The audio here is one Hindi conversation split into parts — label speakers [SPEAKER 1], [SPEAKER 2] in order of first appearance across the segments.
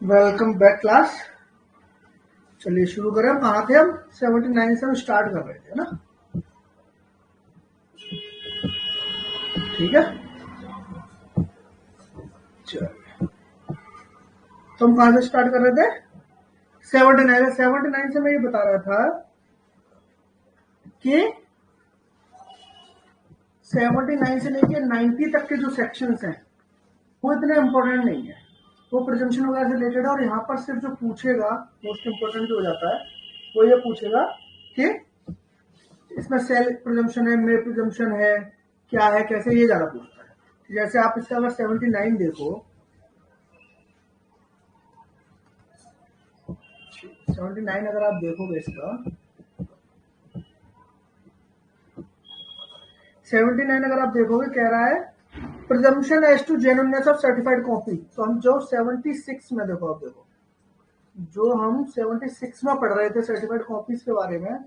[SPEAKER 1] Welcome back class. चलिए शुरू करें। हम कहाँ थे? हम 79 से हम स्टार्ट कर रहे थे ना। ठीक है, चलिए तो हम कहाँ से स्टार्ट कर रहे थे? 79 से मैं ये बता रहा था कि 79 से लेके 90 तक के जो सेक्शंस हैं वो इतने इंपॉर्टेंट नहीं है, वो प्रिजम्पशन वगैरह से रिलेटेड है। और यहाँ पर सिर्फ जो पूछेगा मोस्ट इंपॉर्टेंट जो हो जाता है वो ये पूछेगा कि इसमें सेल प्रिजम्पशन है, मे प्रिजम्पशन है, क्या है, कैसे, ये ज्यादा पूछता है। जैसे आप इसका अगर 79 देखो, 79 अगर आप देखोगे इसका 79 अगर आप देखोगे कह रहा है presumption as to genuineness of certified copy. तो हम जो 76 में देखो, आप देखो जो हम 76 में पढ़ रहे थे सर्टिफाइड कॉपीज के बारे में,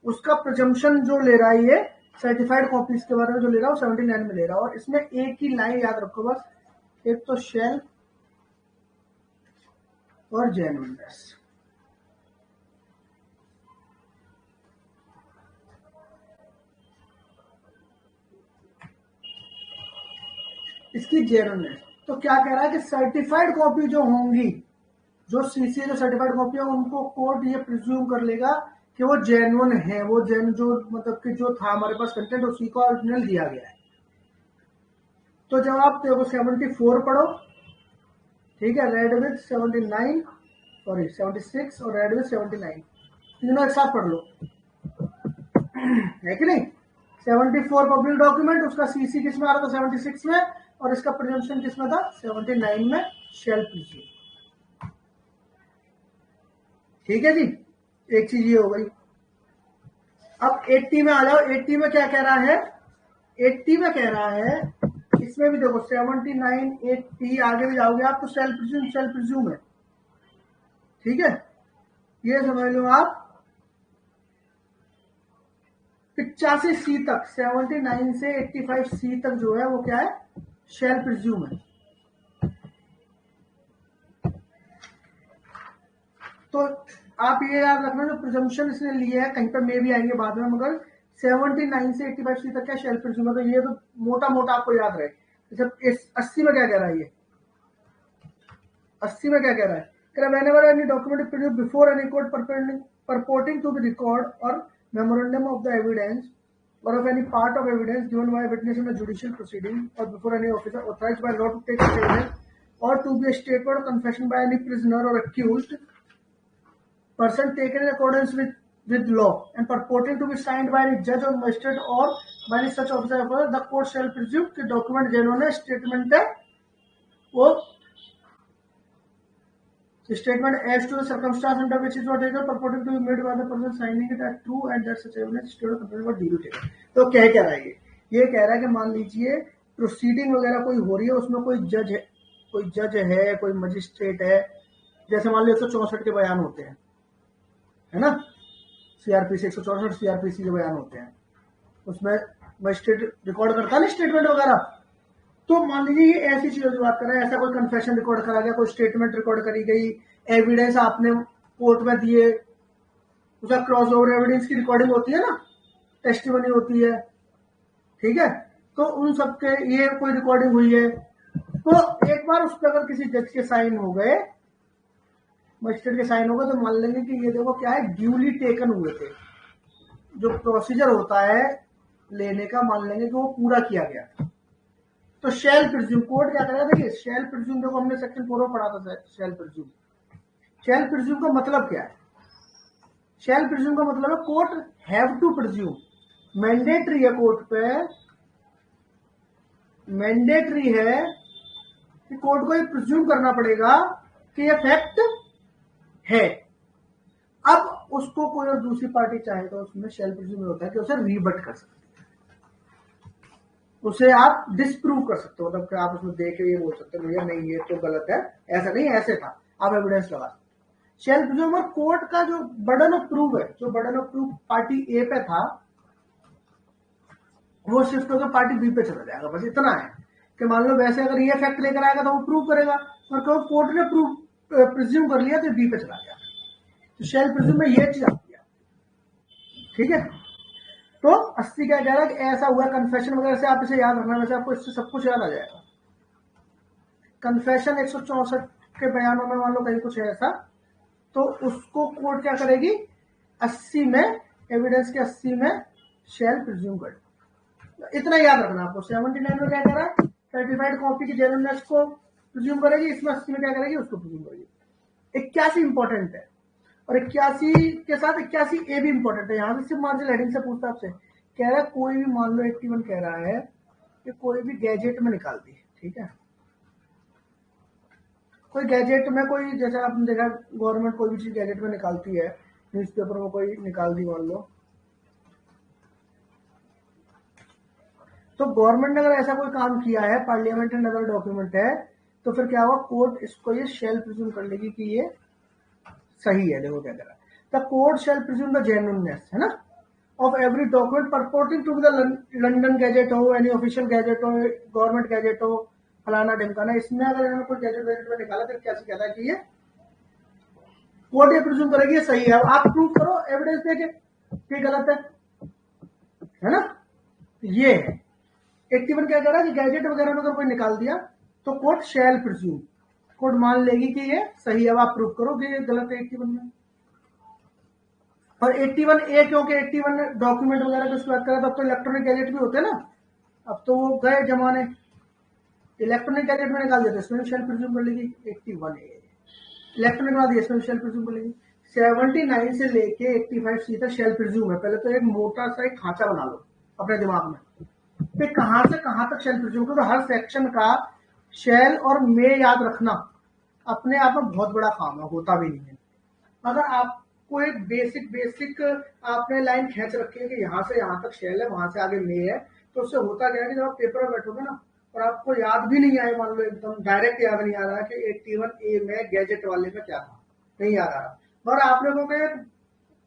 [SPEAKER 1] उसका प्रिजम्पशन जो ले रहा है ये सर्टिफाइड कॉपीज के बारे में जो ले रहा है वो 79 में ले रहा है। और इसमें एक ही लाइन याद रखो बस, एक तो शेल और जेन्युइननेस। इसकी जेन्युइननेस तो क्या कह रहा है कि सर्टिफाइड कॉपी जो होंगी, जो सीसी जो सर्टिफाइड कॉपी है, उनको कोर्ट ये प्रिज्यूम कर लेगा कि वो जेन्युइन है, वो जो मतलब कि जो था हमारे पास कंटेंट उसी को ओरिजिनल दिया गया है। तो जब आप देखो 74 पढ़ो, ठीक है, रेड विथ 79 सॉरी 76 और रेड विथ 79 तीनों एक साथ पढ़ लो, है कि नहीं। 74 पब्लिक डॉक्यूमेंट, उसका सीसी किस में आ रहा था? 76 में। और इसका प्रिजम्पशन किस में था? 79 में, शेल प्रिज्यूम। ठीक है जी, एक चीज ये हो गई। अब 80 में आ जाओ। 80 में क्या कह रहा है? 80 में कह रहा है, इसमें भी देखो 79 80 आगे भी जाओगे आप तो सेल प्रिज्यूम है। ठीक है, ये समझ लो आप 85C तक, 79 से 85C तक जो है वो क्या है? शेल प्रिज्यूम है। तो आप ये याद रखना, जो प्रिजम्पशन इसने लिए है, कहीं पर मे भी आएंगे बाद में, मगर 79 से 85C तक क्या शेल प्रिज्यूम है। तो ये तो मोटा मोटा आपको याद रहे। जैसे 80 में क्या कह रहा है? ये 80 में क्या कह रहा है? whenever any document is produced before any court purporting to be record or memorandum of the evidence or of any part of evidence given by a witness in a judicial proceeding or before any officer authorized by law to take such evidence or to be a statement or confession by any prisoner or accused person taken in accordance with law and purporting to be signed by any judge or magistrate or by any such officer, the court shall presume कि document genuine है, statement है, वो statement as to the circumstance under which it was taken purporting to be made by the person signing it as true and that such evidence state of complaint was duly taken। तो क्या कह रहा है? ये कह रहा है कि मान लीजिए प्रोसीडिंग वगैरह कोई हो रही है, उसमें कोई जज है, कोई मजिस्ट्रेट है। जैसे मान लो 164 के बयान होते हैं, है ना, सीआरपीसी 164 सीआरपीसी के बयान होते हैं, उसमें मजिस्ट्रेट रिकॉर्ड करता है ना स्टेटमेंट वगैरह। तो मान लीजिए ये ऐसी चीजों की बात कर रहे हैं, ऐसा कोई कन्फेशन रिकॉर्ड करा गया, कोई स्टेटमेंट रिकॉर्ड करी गई, एविडेंस आपने कोर्ट में दिए, उसका क्रॉस ओवर एविडेंस की रिकॉर्डिंग होती है ना, टेस्टिमनी होती है। ठीक है, तो उन सबके ये कोई रिकॉर्डिंग हुई है, तो एक बार उस पर अगर किसी जज के साइन हो गए, मजिस्ट्रेट के साइन हो गए, तो मान लेंगे कि ये देखो क्या है, ड्यूली टेकन हुए थे। जो प्रोसीजर होता है लेने का, मान लेंगे कि वो पूरा किया गया था। तो शेल प्रिज्यूम कोर्ट क्या करेगा? देखिए शेल प्रिज्यूम देखो, हमने सेक्शन 4 में पढ़ा था। शेल प्रिज्यूम का मतलब क्या है? शेल प्रिज्यूम का मतलब है court have to presume, mandatory है कोर्ट पे, मैंडेटरी है कि कोर्ट को ये प्रिज्यूम करना पड़ेगा कि ये फैक्ट है। अब उसको कोई और दूसरी पार्टी चाहे तो उसमें शेल प्रिज्यूम होता है कि उसे रीबट कर सकते, उसे आप डिस्प्रूव कर सकते हो, मतलब कि आप उसमें देख के ये बोल सकते हो भैया नहीं ये तो गलत है, ऐसा नहीं ऐसे था, आप एविडेंस लगा सकते। शेल प्रिज्यूम और कोर्ट का जो बर्डन ऑफ प्रूफ है, जो बर्डन ऑफ प्रूफ पार्टी ए पे था वो शिफ्ट होकर पार्टी बी पे चला जाएगा। बस इतना है कि मान लो वैसे अगर ये फैक्ट लेकर आएगा तो वो प्रूव करेगा, और कोर्ट ने प्रूव प्रिज्यूम कर लिया तो बी पे चला गया, तो शेल प्रिज्यूम में ये चीज आती है। ठीक है, तो 80 क्या कह रहा है कि ऐसा हुआ कन्फेशन वगैरह से आप इसे याद रखना, वैसे आपको इससे सब कुछ याद आ जाएगा। कन्फेशन 164 के बयानों में मान लो कहीं कुछ है ऐसा, तो उसको कोर्ट क्या करेगी 80 में, एविडेंस के 80 में शेल प्रिज्यूम कर, इतना याद रखना आपको। 79 में क्या कह रहा है, सर्टिफाइड कॉपी की जेन्युइननेस को प्रिज्यूम करेगी, इसमें 80 में क्या करेगी उसको प्रिज्यूम करेगी। 81 इंपॉर्टेंट है, और 81 के साथ 81 ए भी इंपॉर्टेंट है। यहां से सिर्फ मार्जिनल हेडिंग से पूछता आपसे, कह रहा है कोई भी, मान लो 81 कह रहा है कि कोई भी गैजेट में निकाल दी, ठीक है, कोई गैजेट में कोई, जैसे आपने देखा गवर्नमेंट कोई भी चीज गैजेट में निकालती है, न्यूज़पेपर में कोई निकाल दी मान लो, तो गवर्नमेंट ने अगर ऐसा कोई काम किया है, पार्लियामेंट एंड अदर डॉक्यूमेंट है, तो फिर क्या होगा, कोर्ट इसको ये शेल प्रिज्यूम कर लेगी कि ये सही है। देखो क्या कह रहा है, the court shall presume the genuineness, है ना, of every document purporting to the London gazette हो, एनी ऑफिशियल गैजेट हो, गवर्नमेंट गैजेट हो, फलाना ढिमकाना, इसमें अगर इन्होंने कोई गैजेट वैजेट में निकाला तो क्या कहता है कि ये कोर्ट ये प्रिज्यूम करेगी ये सही है। अब आप प्रूव करो एविडेंस देके कि गलत है ना, ये है 81 क्या कह रहा है कि गैजेट वगैरह में अगर कोई निकाल दिया तो कोर्ट शेल प्रिज्यूम, कोर्ट मान लेगी कि ये सही है। अब आप प्रूव करो कि ये गलत है 81 में। और 81 ए, क्योंकि 81 डॉक्यूमेंट वगैरह की बात करें, तब तो इलेक्ट्रॉनिक गैजेट भी होते हैं ना, अब तो वो गए जमाने, इलेक्ट्रॉनिक गैजेट में निकाल देते, इसमें शेल प्रिज्यूम कर लेगी 81 ए, इलेक्ट्रॉनिक बना दिया, इसमें शेल प्रिज्यूम कर लेगी। 79 से लेके 85 सी तक शेल प्रिज्यूम है। पहले तो एक मोटा सा एक खांचा बना लो अपने दिमाग में, फिर कहां से कहां तक शेल प्रिज्यूम करो, हर सेक्शन का शेल और मे याद रखना अपने आप में बहुत बड़ा काम है, होता भी नहीं है। अगर आपको एक बेसिक आपने लाइन खींच रखी है कि यहाँ से यहाँ तक शेल है, वहां से आगे मे है, तो उससे होता क्या है कि जब आप पेपर में बैठोगे ना और आपको याद भी नहीं आए, मान लो एकदम डायरेक्ट याद नहीं आ रहा कि 81 ए में गैजेट वाले में क्या था, नहीं याद आ रहा, मगर आपने को एक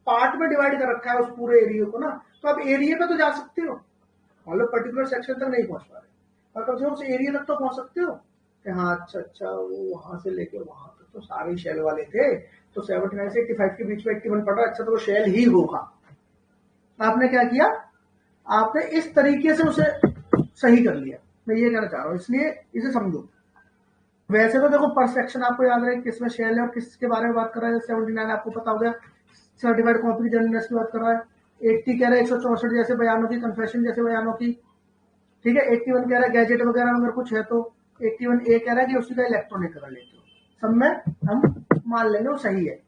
[SPEAKER 1] पार्ट में डिवाइड कर रखा है उस पूरे एरिया को ना, तो आप एरिया पे तो जा सकते हो, मान लो पर्टिकुलर सेक्शन तक नहीं पहुंच पा रहे, और कम से कम उस एरिया तक तो पहुंच सकते हो कि हाँ अच्छा वो वहां से लेके वहां तक तो सारे शेल वाले थे, तो 79 से 85 के बीच में 81 पड़ रहा है, अच्छा तो वो शेल ही होगा। आपने क्या किया, आपने इस तरीके से उसे सही कर लिया, मैं ये कहना चाह रहा हूं, इसलिए इसे समझो। वैसे तो देखो पर सेक्शन आपको याद रहे किसमें शेल है और किसके बारे में बात कर रहा है। 79 आपको पता हो गया, सर्टिफाइड कॉपी की जेन्युइननेस की बात कर रहा है। 80 कह रहा है 164 जैसे बयानों की, कन्फेशन जैसे बयानों की, ठीक है। 81 कह रहा है गैजेट वगैरह अगर कुछ है तो। 81 ए कह रहा है कि उसी का इलेक्ट्रॉनिक कर लेते हो, सब में हम मान लेंगे वो सही है।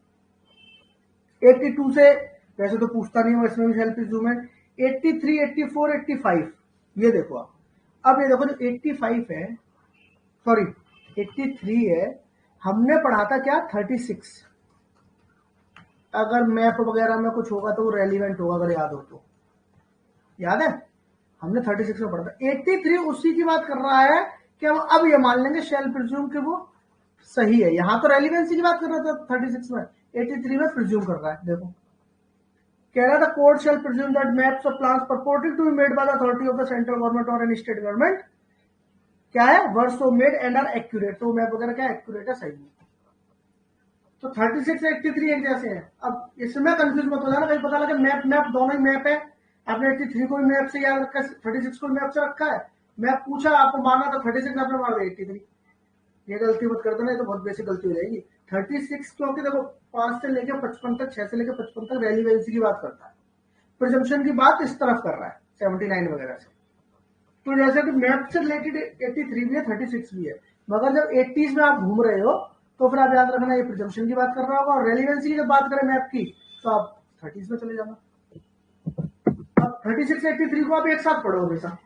[SPEAKER 1] 82 से वैसे तो पूछता नहीं हूँ, इसमें भी शेल प्रिज्यूम है। 83, 84, 85 ये देखो आप, अब ये देखो जो 85 है, सॉरी 83 है, हमने पढ़ा था क्या 36, अगर मैप वगैरह में कुछ होगा तो वो रेलिवेंट होगा, अगर याद हो तो, याद है हमने 36 में पढ़ा था। 83 उसी की बात कर रहा है कि हम अब ये मान लेंगे शेल प्रिज्यूम कि वो सही है। यहां तो रेलिवेंसी की बात कर रहा था 36 में, 83 में प्रिज्यूम कर रहा है। देखो कह रहा था court shall presume that maps और plans purported to be made by the authority of the central government और एनी स्टेट गवर्नमेंट क्या है were so made and are accurate, तो मैप वगैरह क्या एक्यूरेट है, सही है। तो 36 83 एक जैसे है। अब इसमें कंफ्यूज मत हो जाना, कहीं पता लगे मैप दोनों ही मैप है, आपने 83 को भी मैप से याद रखा है, 36 को भी मैप से रखा है, मैप पूछा आपको मारना तो 36 आपने मार दिया 83। ये गलती मत कर देना, तो बहुत बेसिक गलती हो जाएगी। 36 क्योंकि देखो 5 से लेकर 55 तक, 6 से लेकर 55 तक रेलिवेंसी की बात करता है, प्रिजम्पशन की बात इस तरफ कर रहा है 79 वगैरह से। तो जैसे कि मैप से रिलेटेड 83 भी है 36 भी है, मगर जब 80s में आप घूम रहे हो तो फिर आप याद रखना ये प्रिजम्पशन की बात कर रहा होगा, और रेलिवेंसी की जब बात करें मैप की तो आप 30s में चले जाना। अब 36 83 को आप एक साथ पढ़ो, हमेशा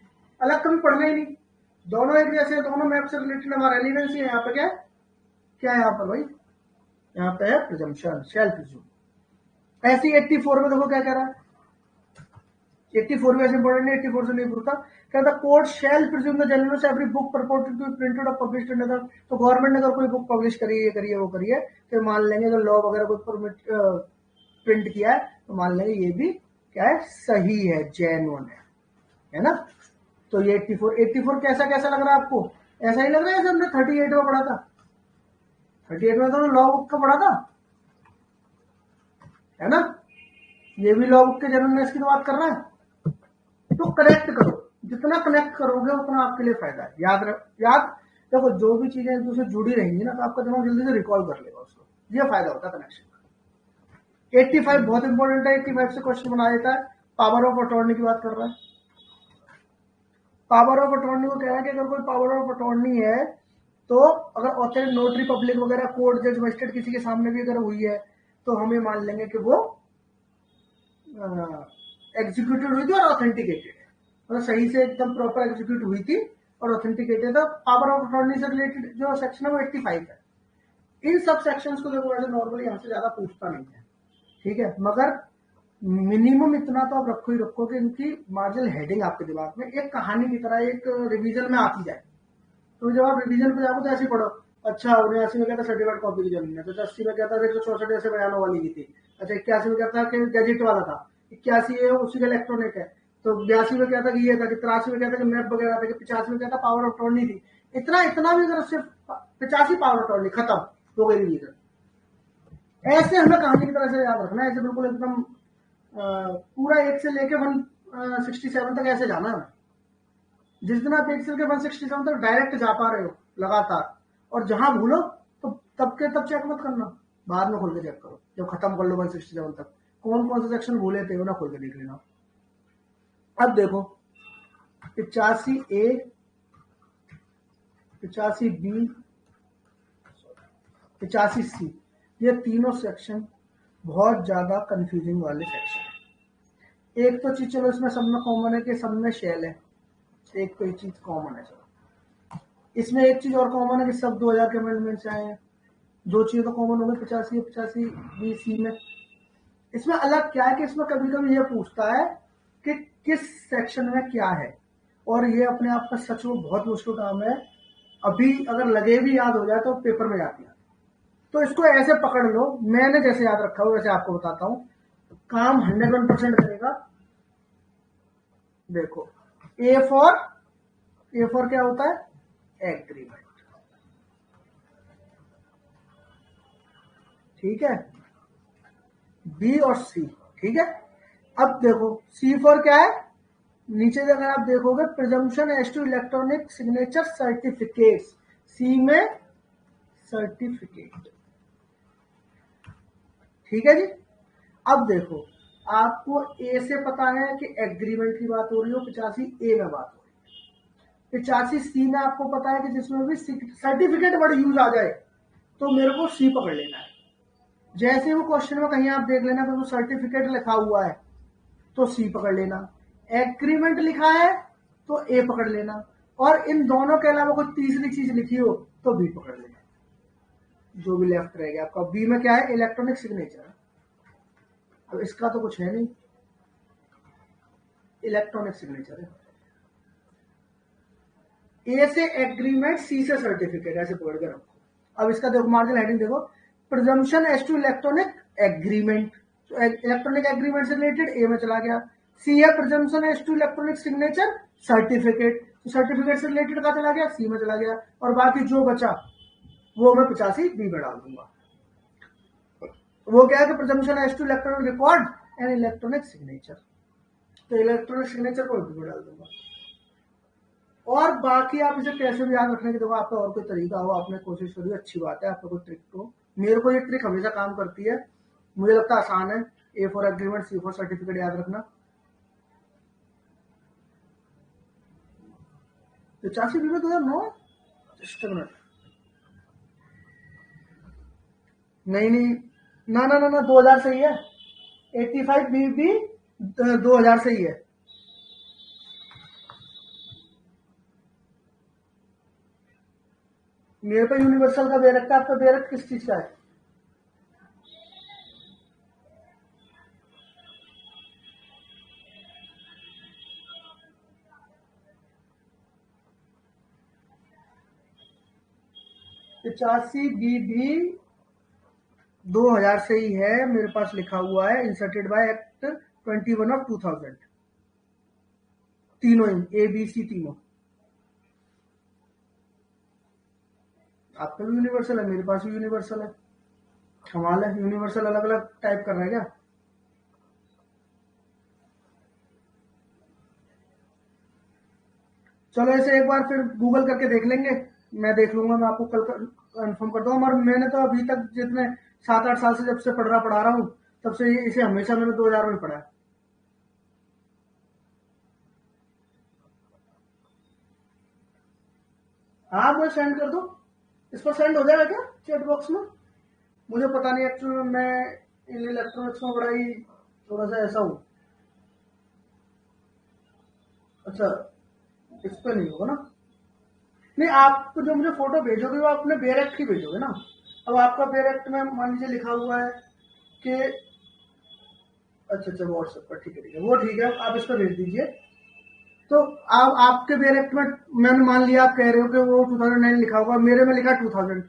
[SPEAKER 1] अलग कभी पढ़ना ही नहीं, दोनों एक जैसे, दोनों मैप से रिलेटेड हमारा रेलिवेंसी है। यहाँ पे क्या है यहाँ पर भाई, यहाँ पे है प्रिजम्पशन, शेल प्रिज्यूम। ऐसी 84 में देखो क्या कह रहा है, 84 में ऐसे इंपॉर्टेंट है, 84 से नहीं पूछता, कहता court shall presume the genuineness every book purported to printed और पब्लिश्ड इन अदर। तो गवर्नमेंट ने अगर कोई बुक पब्लिश करी है, करिए वो करिए, तो मान लेंगे अगर लॉ वगैरह कोई प्रिंट किया है तो मान लेंगे ये भी क्या है, सही है, जेन्युइन है ना। तो ये 84 कैसा कैसा लग रहा है आपको, ऐसा ही लग रहा है जैसे हमने 38 में पढ़ा था। 38 में तो लॉ बुक का पढ़ा था, है ना, ये भी लॉ बुक के जनरलनेस की तो बात कर रहा है। तो कनेक्ट करो, जितना कनेक्ट करोगे उतना आपके लिए फायदा है। याद देखो, जो भी चीजें एक दूसरे जुड़ी रहेंगी ना, तो आपका दिमाग जल्दी से रिकॉल कर लेगा उसको, ये फायदा होता है कनेक्शन का। 85 बहुत इंपॉर्टेंट है, 85 से क्वेश्चन बना देता है। पावर ऑफ अटॉर्नी की बात कर रहा है। पावर ऑफ अटॉर्नी को कह रहा है कि अगर कोई पावर ऑफ अटॉर्नी है, तो अगर ऑथर नोटरी पब्लिक वगैरह कोर्ट जज मजिस्ट्रेट किसी के सामने भी अगर हुई है, तो हमें मान लेंगे कि वो एग्जीक्यूटेड हुई थी और ऑथेंटिकेटेड, मतलब सही से एकदम प्रॉपर एग्जीक्यूट हुई थी और ऑथेंटिकेटेड था। पावर ऑफ अटॉर्नी से रिलेटेड जो सेक्शन है वो 85 है। इन सब सेक्शंस को देखो वैसे नॉर्मली यहाँ से ज्यादा पूछता नहीं है, ठीक है, मगर मिनिमम इतना तो आप रखो ही रखो कि इनकी मार्जिनल हेडिंग आपके दिमाग में एक कहानी की तरह एक रिवीजन में आती जाए। तो जब आप रिवीजन पे जाओ तो ऐसे पढ़ो, अच्छा 79 में क्या था सर्टिफाइड कॉपी की जमीन है, तो 80 में क्या था 164 ऐसे बयानों वाली की थी, अच्छा 81 में क्या था कि गैजेट वाला था, 81 है उसी का इलेक्ट्रॉनिक है, तो 82 में क्या था कि ये था, कि 83 में क्या था कि मैप वगैरह था, कि 85 में क्या था पावर ऑफ अटॉर्नी थी। इतना इतना भी अगर सिर्फ 85 पावर ऑफ अटॉर्नी खत्म हो गई रिवीजन। ऐसे हमें कहानी की तरह से याद रखना है, ऐसे बिल्कुल एकदम पूरा 1 से लेके 167 तक ऐसे जाना है। जिस दिन आप 1 से लेके 167 तक डायरेक्ट जा पा रहे हो लगातार, और जहां भूलो तो तब के तब चेक मत करना, बाद में खोल के चेक करो जब खत्म कर लो 167 तक, कौन कौन से सेक्शन भूले थे वो ना खोल के देख लेना। अब देखो 85A, 85B, 85C, ये तीनों सेक्शन बहुत ज्यादा कंफ्यूजिंग वाले सेक्शन है। एक तो चीज चलो इसमें सब में कॉमन है कि सब में शेल है, एक तो ये चीज कॉमन है। चलो इसमें एक चीज और कॉमन है कि सब 2000 के अमेंडमेंट से आए हैं। दो चीजें तो कॉमन हो गई 85B में। इसमें अलग क्या है कि इसमें कभी कभी ये पूछता है कि किस सेक्शन में क्या है, और ये अपने आप में सच में बहुत मुश्किल काम है। अभी अगर लगे भी याद हो जाए तो पेपर में जाती है। तो इसको ऐसे पकड़ लो, मैंने जैसे याद रखा हो वैसे आपको बताता हूं, काम 101% करेगा। देखो A4 क्या होता है, एग्रीमेंट, ठीक है, बी और सी, ठीक है। अब देखो C4 क्या है, नीचे अगर आप देखोगे presumption as to electronic signature certificate, C में सर्टिफिकेट, ठीक है जी। अब देखो आपको ए से पता है कि एग्रीमेंट की बात हो रही हो, 85A में बात हो रही है, 85C में आपको पता है कि जिसमें भी सर्टिफिकेट वर्ड यूज आ जाए तो मेरे को सी पकड़ लेना है। जैसे वो क्वेश्चन में कहीं आप देख लेना तो सर्टिफिकेट लिखा हुआ है तो सी पकड़ लेना, एग्रीमेंट लिखा है तो ए पकड़ लेना, और इन दोनों के अलावा कोई तीसरी चीज लिखी हो तो बी पकड़ लेना। जो भी लेफ्ट रहेगा आपका, बी में क्या है, इलेक्ट्रॉनिक सिग्नेचर। अब इसका तो कुछ है नहीं, इलेक्ट्रॉनिक सिग्नेचर है। ए से एग्रीमेंट, सी से सर्टिफिकेट, ऐसे पकड़ के रखो। अब इसका देखो मार्जिनल हेडिंग देखो, presumption as to electronic agreement, electronic agreement से रिलेटेड ए में चला गया। सी है presumption as to electronic signature certificate, तो सर्टिफिकेट से रिलेटेड का चला गया, सी में चला गया, और बाकी जो बचा वो मैं 85B में डाल दूंगा। वो क्या है कि presumption as to electronic record and electronic signature, तो इलेक्ट्रॉनिक सिग्नेचर को भी डाल दूंगा। और बाकी आप इसे कैसे भी याद रखने की, देखो आपका और कोई तरीका हो, आपने कोशिश करी, अच्छी बात है, आपका कोई ट्रिक हो। मेरे को ये ट्रिक हमेशा काम करती है, मुझे लगता है आसान है। A4 एग्रीमेंट, C4 सर्टिफिकेट याद रखना। 85B में 2009, जस्ट अ मिनट, नहीं नहीं, ना 2000 सही है, 85B भी 2000 सही है। मेरे पे यूनिवर्सल का बेरक्ट है, आपका बेरक्ट किस चीज का है? पिचासी भी 2000 से ही है, मेरे पास लिखा हुआ है, इंसर्टेड बाय एक्ट 21 ऑफ 2000, तीनों A B C तीनों। आपका भी यूनिवर्सल है, मेरे पास भी यूनिवर्सल है। कमाल है, यूनिवर्सल अलग अलग टाइप कर रहा है क्या? चलो ऐसे एक बार फिर गूगल करके देख लेंगे, मैं देख लूंगा, मैं आपको कल कंफर्म कर दूंगा। और मैंने तो अभी तक जितने 7-8 साल से जब से पढ़ रहा हूँ, तब से इसे हमेशा मैंने 2000 में पढ़ा है। हाँ मैं सेंड कर दूँ, इस पर सेंड हो जाएगा क्या चैट बॉक्स में? मुझे पता नहीं, एक्चुअली में मैं इलेक्ट्रॉनिक्स में बड़ा ही थोड़ा सा ऐसा हूँ। अच्छा, इस पे नहीं होगा ना? नहीं, आप जो मुझे फोटो भेजोगे वो अपने बेरेक्ट की भेजोगे ना? अब आपका बेरेक्ट में मान लीजिए लिखा हुआ है कि अच्छा अच्छा व्हाट्सएप पर, ठीक है ठीक है, वो ठीक है, आप इस पर भेज दीजिए। तो आप आपके बेरेक्ट में, मैंने मान लिया आप कह रहे हो कि वो 2009 लिखा होगा, मेरे में लिखा 2000,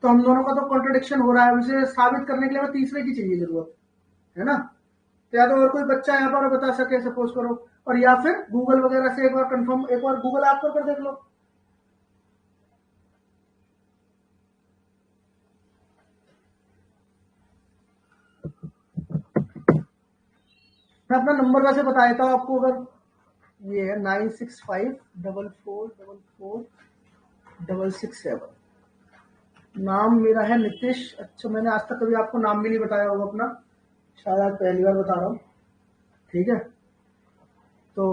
[SPEAKER 1] तो हम दोनों का तो कॉन्ट्रोडिक्शन हो रहा है। उसे साबित करने के लिए हमें तीसरे की चाहिए जरूरत है ना? तो या तो और कोई बच्चा यहाँ पर बता सके, सपोज करो, और या फिर गूगल वगैरह से एक बार कंफर्म, एक बार गूगल आप कर देख लो। मैं अपना नंबर वैसे बता देता हूँ आपको, अगर ये है 9654446667। नाम मेरा है नितिश। अच्छा, मैंने आज तक कभी आपको नाम भी नहीं बताया होगा अपना, शायद आज पहली बार बता रहा हूँ। ठीक है, तो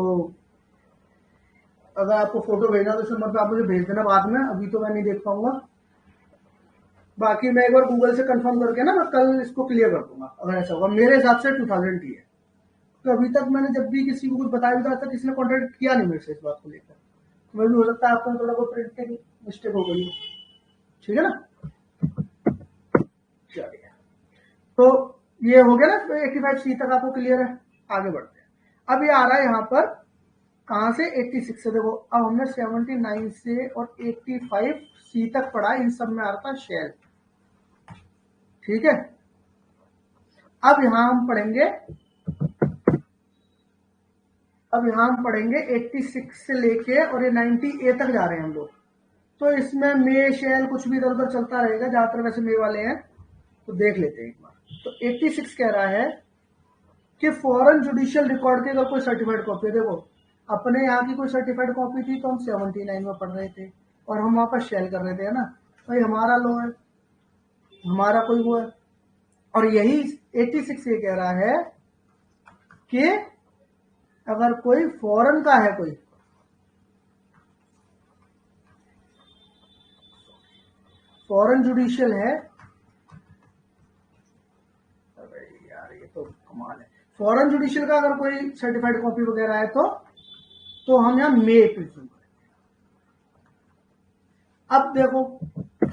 [SPEAKER 1] अगर आपको फोटो भेजना तो इस नंबर पे आप मुझे भेज देना बाद में, अभी तो मैं नहीं देख पाऊंगा। बाकी मैं एक बार गूगल से कंफर्म करके ना मैं कल इसको क्लियर कर दूंगा, अगर ऐसा होगा। मेरे हिसाब से 2000 ही है, तो अभी तक मैंने जब भी किसी को कुछ बताया भी था, तक किसी ने कॉन्टेक्ट किया नहीं मेरे से इस बात को लेकर। तो मैं भी हो सकता है आपको थोड़ा बहुत प्रिंटिंग मिस्टेक हो गई हो। ठीक है ना? चलिए, तो ये हो गया ना 85C तक आपको क्लियर है। आगे बढ़ते हैं। अब ये आ रहा है यहाँ पर कहाँ से, 86 से। देखो अब हमने 79 से और 85C तक पढ़ा, इन सब में आ रहा था शेल। ठीक है, अब यहाँ हम पढ़ेंगे, अब यहाँ हम पढ़ेंगे 86 से लेके और ये 90A तक जा रहे हैं हम लोग। तो इसमें मे शेल कुछ भी इधर उधर चलता रहेगा, ज्यादातर वैसे मे वाले हैं, तो देख लेते हैं एक बार। तो 86 कह रहा है कि फॉरेन जुडिशियल रिकॉर्ड की अगर कोई सर्टिफाइड कॉपी, देखो अपने यहाँ की कोई सर्टिफाइड कॉपी थी तो हम 79 में पढ़ रहे थे, और हम वहां पर शेल कर रहे थे, है ना? भाई हमारा लॉ है, हमारा कोई वो है। और यही 86 ये कह रहा है कि अगर कोई फॉरेन का है, कोई फॉरेन जुडिशियल है, अरे यार ये तो कमाल है, फॉरेन जुडिशियल का अगर कोई सर्टिफाइड कॉपी वगैरह है तो हम यहाँ मे प्रिज्यूम करें। अब देखो,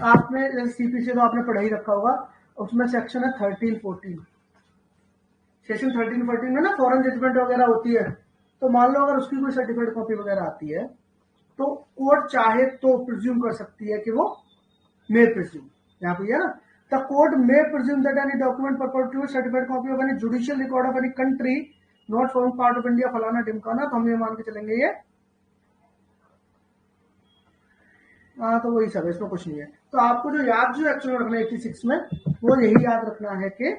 [SPEAKER 1] आपने सीपीसी तो आपने पढ़ा ही रखा होगा, उसमें सेक्शन है 13-14। सेक्शन 13-14 में ना फॉरेन जजमेंट वगैरह होती है, तो मान लो अगर उसकी कोई सर्टिफाइड कॉपी वगैरह आती है, तो कोर्ट चाहे तो प्रिज्यूम कर सकती है कि वो मे प्रिज्यूम, यहाँ पे है ना, the court may presume that any document purpose to certified copy of any judicial record of any country not forming part of India फलाना ढिमकाना। तो हम ये मान के चलेंगे ये, हाँ तो वही सब है, इसमें कुछ नहीं है। तो आपको जो याद जो एक्चुअली रखना है 86 में, वो यही याद रखना है कि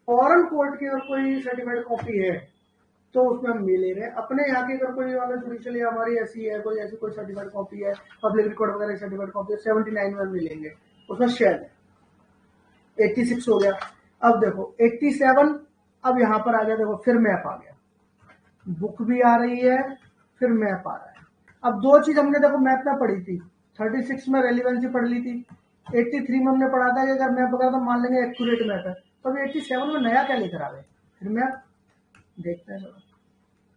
[SPEAKER 1] फॉरेन कोर्ट की अगर कोई सर्टिफाइड कॉपी है तो उसमें हम ले ले रहे हैं। अपने यहाँ की अगर कोई वाला जुडिशियल हमारी ऐसी है, कोई ऐसी कोई सर्टिफाइड कॉपी है, पब्लिक रिकॉर्ड वगैरह सर्टिफाइड कॉपी है, 79 में मिलेंगे, उसमें शेयर है। 86 हो गया। अब देखो 87, अब यहाँ पर आ गया, देखो फिर मैप आ गया, बुक भी आ रही है, फिर मैप आ रहा है। अब दो चीज हमने देखो मैप में पढ़ी थी, 36 में रेलिवेंसी पढ़ ली थी, 83 में हमने पढ़ा था कि अगर मैप वगैरह तो मान लेंगे एक्यूरेट मैप है। तो अभी 87 में नया क्या लेकर आ गए, फिर मैप देखते हैं।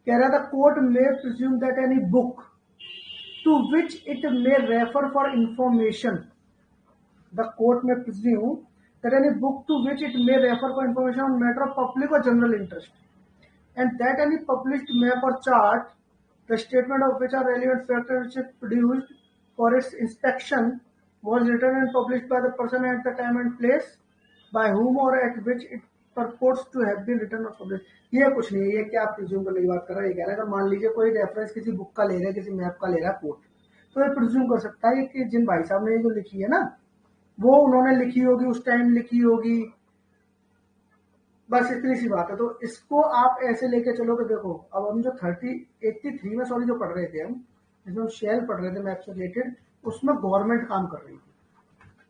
[SPEAKER 1] कह रहा था court may presume that any book to which it may refer for information, the court may presume that any book to which it may refer for information on matter of public और general interest, and that any published map or chart, the statement of which are relevant factors which is produced for its inspection, was written and published by the person at the time and place by whom or at which it purports to have been written or published। ये कुछ नहीं है, ये क्या प्रिज्यूम करने की बात कर रहा है, ये कह रहा है कि मान लीजिए कोई रेफरेंस किसी बुक का ले रहा है, किसी मैप का ले रहा है कोर्ट, तो ये प्रिज्यूम कर सकता है कि जिन भाई साहब ने ये जो लिखी है ना, वो उन्होंने लिखी होगी, उस टाइम लिखी होगी, बस इतनी सी बात है। तो इसको आप ऐसे लेके चलो कि देखो, अब हम जो 83 में सॉरी जो पढ़ रहे थे हम, जिसमें हम शेल पढ़ रहे थे मैप से रिलेटेड, उसमें गवर्नमेंट काम कर रही थी,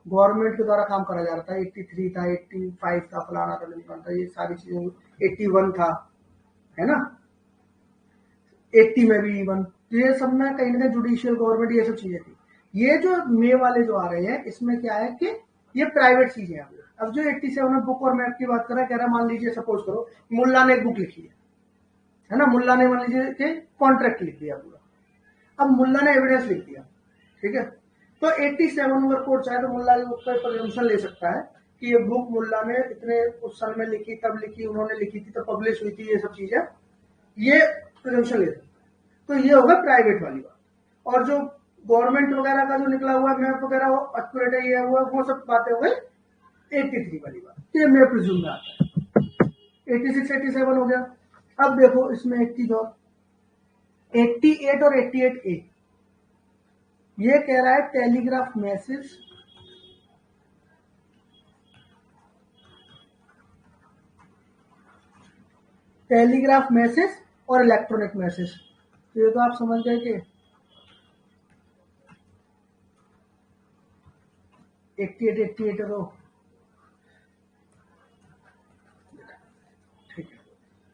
[SPEAKER 1] गवर्नमेंट के द्वारा काम करा जा रहा था। 83 था, 85 था, फलाना था, ढिमकाना था, ये सारी चीजें, 81 था, है ना, 80 में भी इवन, ये सब में कहीं ना कहीं जुडिशियल गवर्नमेंट ये सब चीजें थी। ये जो मे वाले जो आ रहे हैं, इसमें क्या है कि ये प्राइवेट चीजें हैं। अब जो 87 में बुक और मैप की बात कर रहा है, कह रहा है मान लीजिए सपोज करो मुल्ला ने एक बुक लिखी है ना, मुल्ला ने मान लीजिए कि कॉन्ट्रैक्ट लिख दिया पूरा, अब मुल्ला ने एविडेंस लिख दिया, ठीक है, तो 87 अगर कोर्ट चाहे तो मुल्ला की बुक पर प्रिजम्पशन ले सकता है कि ये बुक मुल्ला ने इतने उस साल में लिखी, तब लिखी, उन्होंने लिखी थी, तब पब्लिश हुई थी, ये सब चीजें, ये प्रिजम्पशन ले सकता है। तो ये होगा प्राइवेट वाली बात। और जो गवर्नमेंट वगैरह का जो निकला हुआ मैप वगैरह वो एक्यूरेट है, ये हुआ, वो सब बातें हो गई 83 वाली बात, ये मैप प्रिज्यूम में आता है। 86 87 हो गया। अब देखो इसमें एक चीज और, 88 और 88A, ये कह रहा है टेलीग्राफ मैसेज और इलेक्ट्रॉनिक मैसेज। तो ये तो आप समझ गए कि 88 तो ठीक है।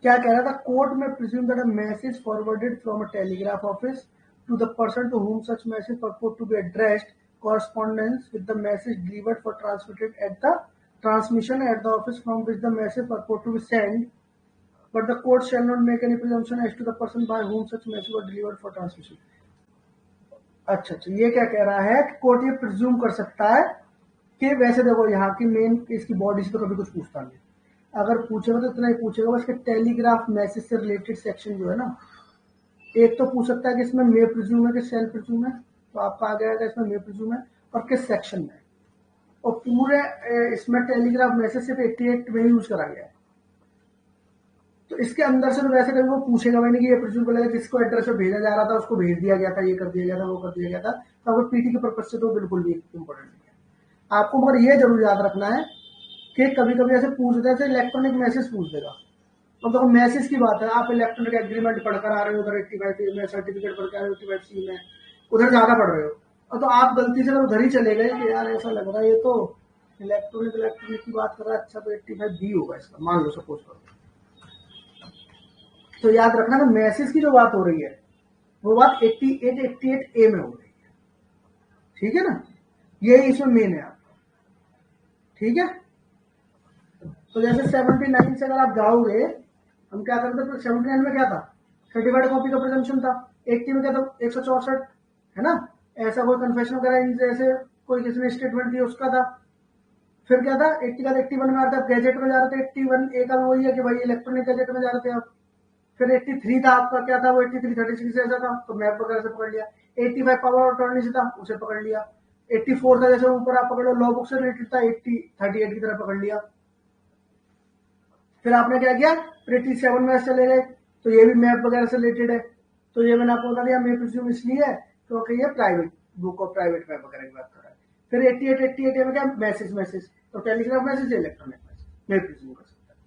[SPEAKER 1] क्या कह रहा था, court may presume that a message forwarded from a telegraph office to the person to whom such message purport to be addressed correspondence with the message delivered for transmitted at the transmission at the office from which the message purport to be sent, but the court shall not make any presumption as to the person by whom such message was delivered for transmission। अच्छा, ये क्या कह रहा है कि कोर्ट ये प्रिज्यूम कर सकता है कि वैसे देखो यहाँ की मेन इसकी बॉडी से तो कभी कुछ पूछता नहीं, अगर पूछेगा तो इतना ही पूछेगा बस कि टेलीग्राफ मैसेज से रिलेटेड सेक्शन जो है ना, एक तो पूछ सकता है कि इसमें मे प्रिज्यूम है कि सेल प्रिज्यूम है, तो आपका आ गया इसमें मे प्रिज्यूम है और किस सेक्शन में, और पूरे इसमें टेलीग्राफ मैसेज सिर्फ 88 में ही यूज करा गया है। तो इसके अंदर से तो वैसे कभी वो पूछेगा मैंने कि ये प्रिज्यूम कर लेगा जिसको एड्रेस पे भेजा जा रहा था उसको भेज दिया गया था, ये कर दिया गया था, वो कर दिया गया था, तो अगर पीटी के पर्पज से तो बिल्कुल भी इंपॉर्टेंट नहीं है। आपको मगर ये जरूर याद रखना है कि कभी कभी ऐसे पूछ देते हैं, इलेक्ट्रॉनिक मैसेज पूछ देगा, अब देखो मैसेज की बात है, आप इलेक्ट्रॉनिक एग्रीमेंट पढ़कर आ रहे हो, उधर 85 में सर्टिफिकेट पढ़ के आ रहे हो, 85C में उधर ज्यादा पढ़ रहे हो, और तो आप गलती से उधर ही चले गए कि यार ऐसा लग रहा है ये तो इलेक्ट्रॉनिक की बात कर रहा है, अच्छा तो 85B होगा इसका, मान लो सपोज करो। तो याद रखना कि मैसेज की जो बात हो रही है वो बात 88A में हो रही है, ठीक है ना, ये इसमें मेन है आपका, ठीक है। तो जैसे 79 से अगर आप जाओगे, हम क्या करते थे, 79 में क्या था, सर्टिफाइड कॉपी का प्रिजम्पशन था, 80 में क्या था, 164, है ना, ऐसा कोई कन्फेशन वगैरह जैसे कोई किसी ने स्टेटमेंट दिया उसका था। फिर क्या था, 80 का 81 में आ रहा था, गैजेट में जा रहे थे, 81A का वही है कि भाई इलेक्ट्रॉनिक गैजेट में जा रहे थे आप। फिर 83 था आपका, क्या था वो 83 36 ऐसा था, तो मैप वगैरह से पकड़ लिया। 85 पावर ऑफ अटॉर्नी से था, उसे पकड़ लिया। 84 था जैसे ऊपर आप पकड़ो लॉ बुक से रिलेटेड था, 38 की तरह पकड़ लिया। फिर आपने क्या किया, 87 में चले गए, तो ये भी मैप वगैरह से रिलेटेड है, तो ये मैंने आपको बता दिया मैप प्रिज्यूम इसलिए है क्योंकि ये प्राइवेट बुक और प्राइवेट मैप वगैरह की बात कर रहा है। फिर 88 में क्या, मैसेज, तो telegraph message, electronic message, map presume कर सकता है।